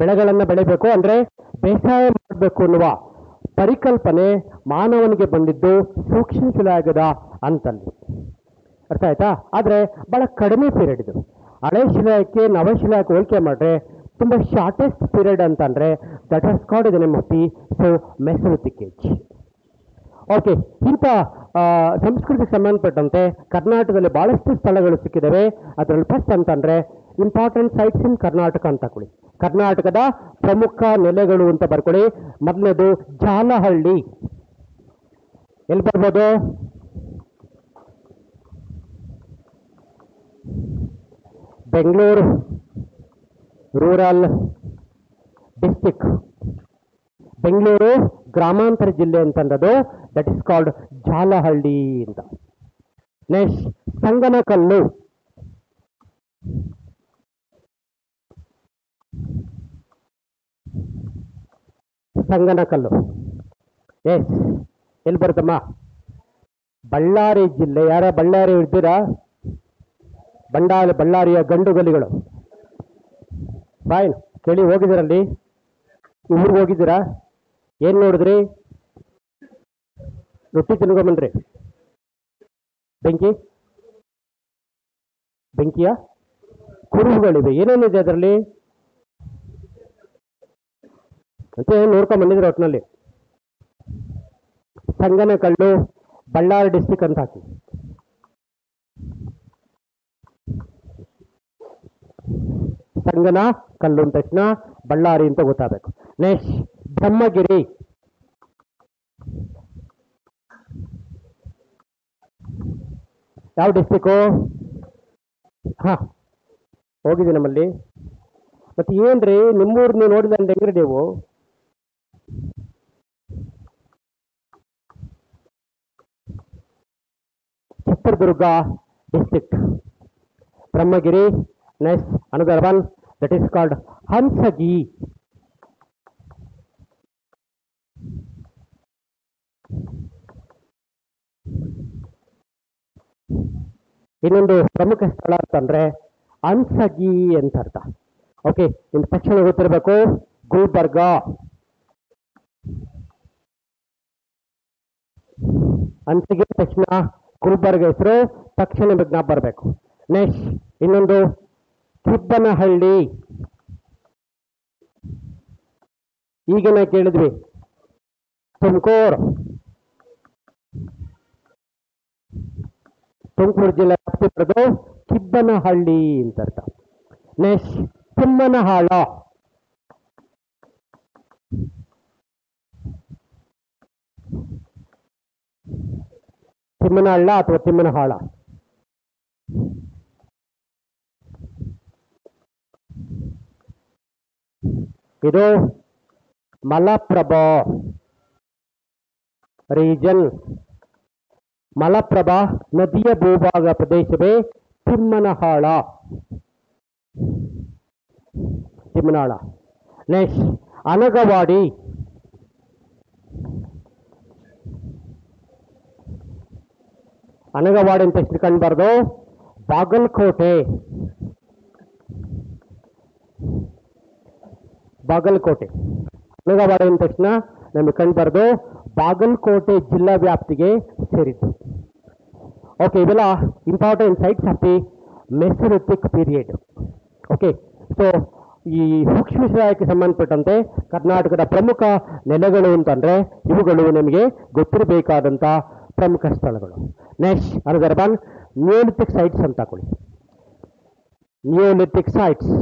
ಬೆಳೆಗಳನ್ನು ಬೆಳೆಯಬೇಕು ಅಂದ್ರೆ ಬೇಸಾಯ ಮಾಡಬೇಕು ಅನ್ನುವ ಪರಿಕಲ್ಪನೆ ಮಾನವನಿಗೆ ಬಂದಿದ್ದು ಸೂಕ್ಷ್ಮ ಶಿಲಾಯುಗದ ಅಂತಲ್ಲಿ. ಅರ್ಥ ಆಯ್ತಾ. ಆದ್ರೆ ಬಹಳ ಕಡಿಮೆ ಪೀರಿಯಡ್ ಇದು. ಹಳೆ ಶಿಲಾಯಕ್ಕೆ ನವಶಿಲಾಯಕ್ಕೆ ಹೋಲಿಕೆ ಮಾಡ್ರೆ ತುಂಬಾ ಶಾರ್ಟೆಸ್ಟ್ ಪೀರಿಯಡ್ ಅಂತಂದ್ರೆ that has called the name of the mesolithic age. Okay, ಇಂಥ ಸಂಸ್ಕೃತಿಗೆ ಸಂಬಂಧಪಟ್ಟಂತೆ ಕರ್ನಾಟಕದಲ್ಲಿ ಬಹಳಷ್ಟು ಸ್ಥಳಗಳು ಸಿಕ್ಕಿದ್ದಾವೆ. ಅದರಲ್ಲಿ ಫಸ್ಟ್ ಅಂತಂದ್ರೆ ಇಂಪಾರ್ಟೆಂಟ್ ಸೈಟ್ಸ್ ಇನ್ ಕರ್ನಾಟಕ ಅಂತ ಕೊಡಿ. ಕರ್ನಾಟಕದ ಪ್ರಮುಖ ನೆಲೆಗಳು ಅಂತ ಬರ್ಕೊಳ್ಳಿ. ಮೊದಲನೇದು ಜಾಲಹಳ್ಳಿ. ಎಲ್ಲಿ ಬರ್ಬೋದು? ಬೆಂಗಳೂರು ರೂರಲ್ ಡಿಸ್ಟಿಕ್, ಬೆಂಗಳೂರು ಗ್ರಾಮಾಂತರ ಜಿಲ್ಲೆ ಅಂತಂದದು ದಟ್ ಇಸ್ ಕಾಲ್ಡ್ ಜಾಲಹಳ್ಳಿ ಅಂತ. ನೆಕ್ಸ್ಟ್ ಸಂಗನಕಲ್ಲು, ಸಂಗನಕಲ್ಲು ಎಸ್ ಎಲ್ಲಿ ಬರುತ್ತಮ್ಮ? ಬಳ್ಳಾರಿ ಜಿಲ್ಲೆ. ಯಾರ ಬಳ್ಳಾರಿ ಇರ್ತೀರಾ? ಬಳ್ಳಾರಿಯ ಗಂಡುಗಲಿಗಳು. ಫೈನ್, ಕೇಳಿ ಹೋಗಿದ್ದೀರಲ್ಲಿ? ಊರಿಗೆ ಹೋಗಿದ್ದೀರಾ? ಏನ್ ನೋಡಿದ್ರಿ? ರೊಟ್ಟಿ ತಿನ್ಕೊಂಬನ್ರಿ. ಬೆಂಕಿಯ ಕುರುಹುಗಳಿವೆ. ಏನೇನಿದೆ ಅದರಲ್ಲಿ ಅಂತ ನೋಡ್ಕೊಂಡ್ ಬಂದಿದ್ರೆ ಒಟ್ಟಿನಲ್ಲಿ. ಸಂಗನಕಲ್ಲು ಬಳ್ಳಾರಿ ಡಿಸ್ಟಿಕ್ ಅಂತ ಹಾಕಿ. ಸಂಗನ ಕಲ್ಲು ಅಂದ ತಕ್ಷಣ ಬಳ್ಳಾರಿ ಅಂತ ಗೊತ್ತಾಗಬೇಕು. ನೆಕ್ಸ್ಟ್ ಬ್ರಹ್ಮಗಿರಿ, ಯಾವ ಡಿಸ್ಟಿಕ್ಕು? ಹಾ, ಹೋಗಿದ್ದೀನಿ ನಮ್ಮಲ್ಲಿ. ಮತ್ತೆ ಏನ್ರಿ ನಿಮ್ಮೂರ್ ನೀವು ನೋಡಿದ ಹೆಂಗ್ರಿ ನೀವು? Chitradurga district, Brahmagiri. Next another one that is called ಹಂಸಗಿ. ಇನ್ನೊಂದು ಪ್ರಮುಖ ಸ್ಥಳ ಅಂತಂದ್ರೆ ಹಂಸಗಿ ಅಂತ ಅರ್ಥ. ಓಕೆ, ಇನ್ನು ತಕ್ಷಣ ಗೊತ್ತಿರಬೇಕು ಗುಲ್ಬರ್ಗ. ಹಂಸಗಿ ತಕ್ಷಣ ಗುಲ್ಬರ್ಗ ಹೆಸರು ತಕ್ಷಣ ಜ್ಞಾಪ ಬರಬೇಕು. ನೆಕ್ಸ್ಟ್ ಇನ್ನೊಂದು ಕಿಬ್ಬನಹಳ್ಳಿ. ಈಗಿನ ಕೇಳಿದ್ವಿ ತುಮಕೂರು ಜಿಲ್ಲೆ ಬರೋದು ಕಿಬ್ಬನಹಳ್ಳಿ ಅಂತ ಅರ್ಥ. ನೆಕ್ಸ್ಟ್ ತಿಮ್ಮನಹಾಳ. ತಿಮ್ಮನಹಳ್ಳ ಅಥವಾ ತಿಮ್ಮನಹಾಳ. ಇದು ಮಲಪ್ರಭಾ ರೀಜನ್. ಮಲಪ್ರಭಾ ನದಿಯ ಭೂಭಾಗ ಪ್ರದೇಶವೇ ತಿಮ್ಮನಹಾಳ. ನೆಕ್ಸ್ಟ್ ಅನಗವಾಡಿ. ಅನಗವಾಡಿ ಅಂತ ತಕ್ಷಣ ಕಂಡುಬಾರ್ದು ಬಾಗಲಕೋಟೆ. ಬಾಗಲಕೋಟೆ ಅನಗವಾಡಿ ಅಂದ ತಕ್ಷಣ ನಮಗೆ ಕಂಡುಬಾರ್ದು ಬಾಗಲಕೋಟೆ ಜಿಲ್ಲಾ ವ್ಯಾಪ್ತಿಗೆ ಸೇರಿದ್ದು. ಓಕೆ, ಇವೆಲ್ಲ important sites of the mesolithic period. Okay, so ಈ ಸೂಕ್ಷ್ಮ ಶಿಲಾಯುಗಕ್ಕೆ ಸಂಬಂಧಪಟ್ಟಂತೆ ಕರ್ನಾಟಕದ ಪ್ರಮುಖ ನೆಲೆಗಳು ಅಂತಂದರೆ ಇವುಗಳು ನಿಮಗೆ ಗೊತ್ತಿರಬೇಕಾದಂಥ ಪ್ರಮುಖ ಸ್ಥಳಗಳು. Next another one Neolithic sites ಅಂತ ಕೊಡಿ. Neolithic sites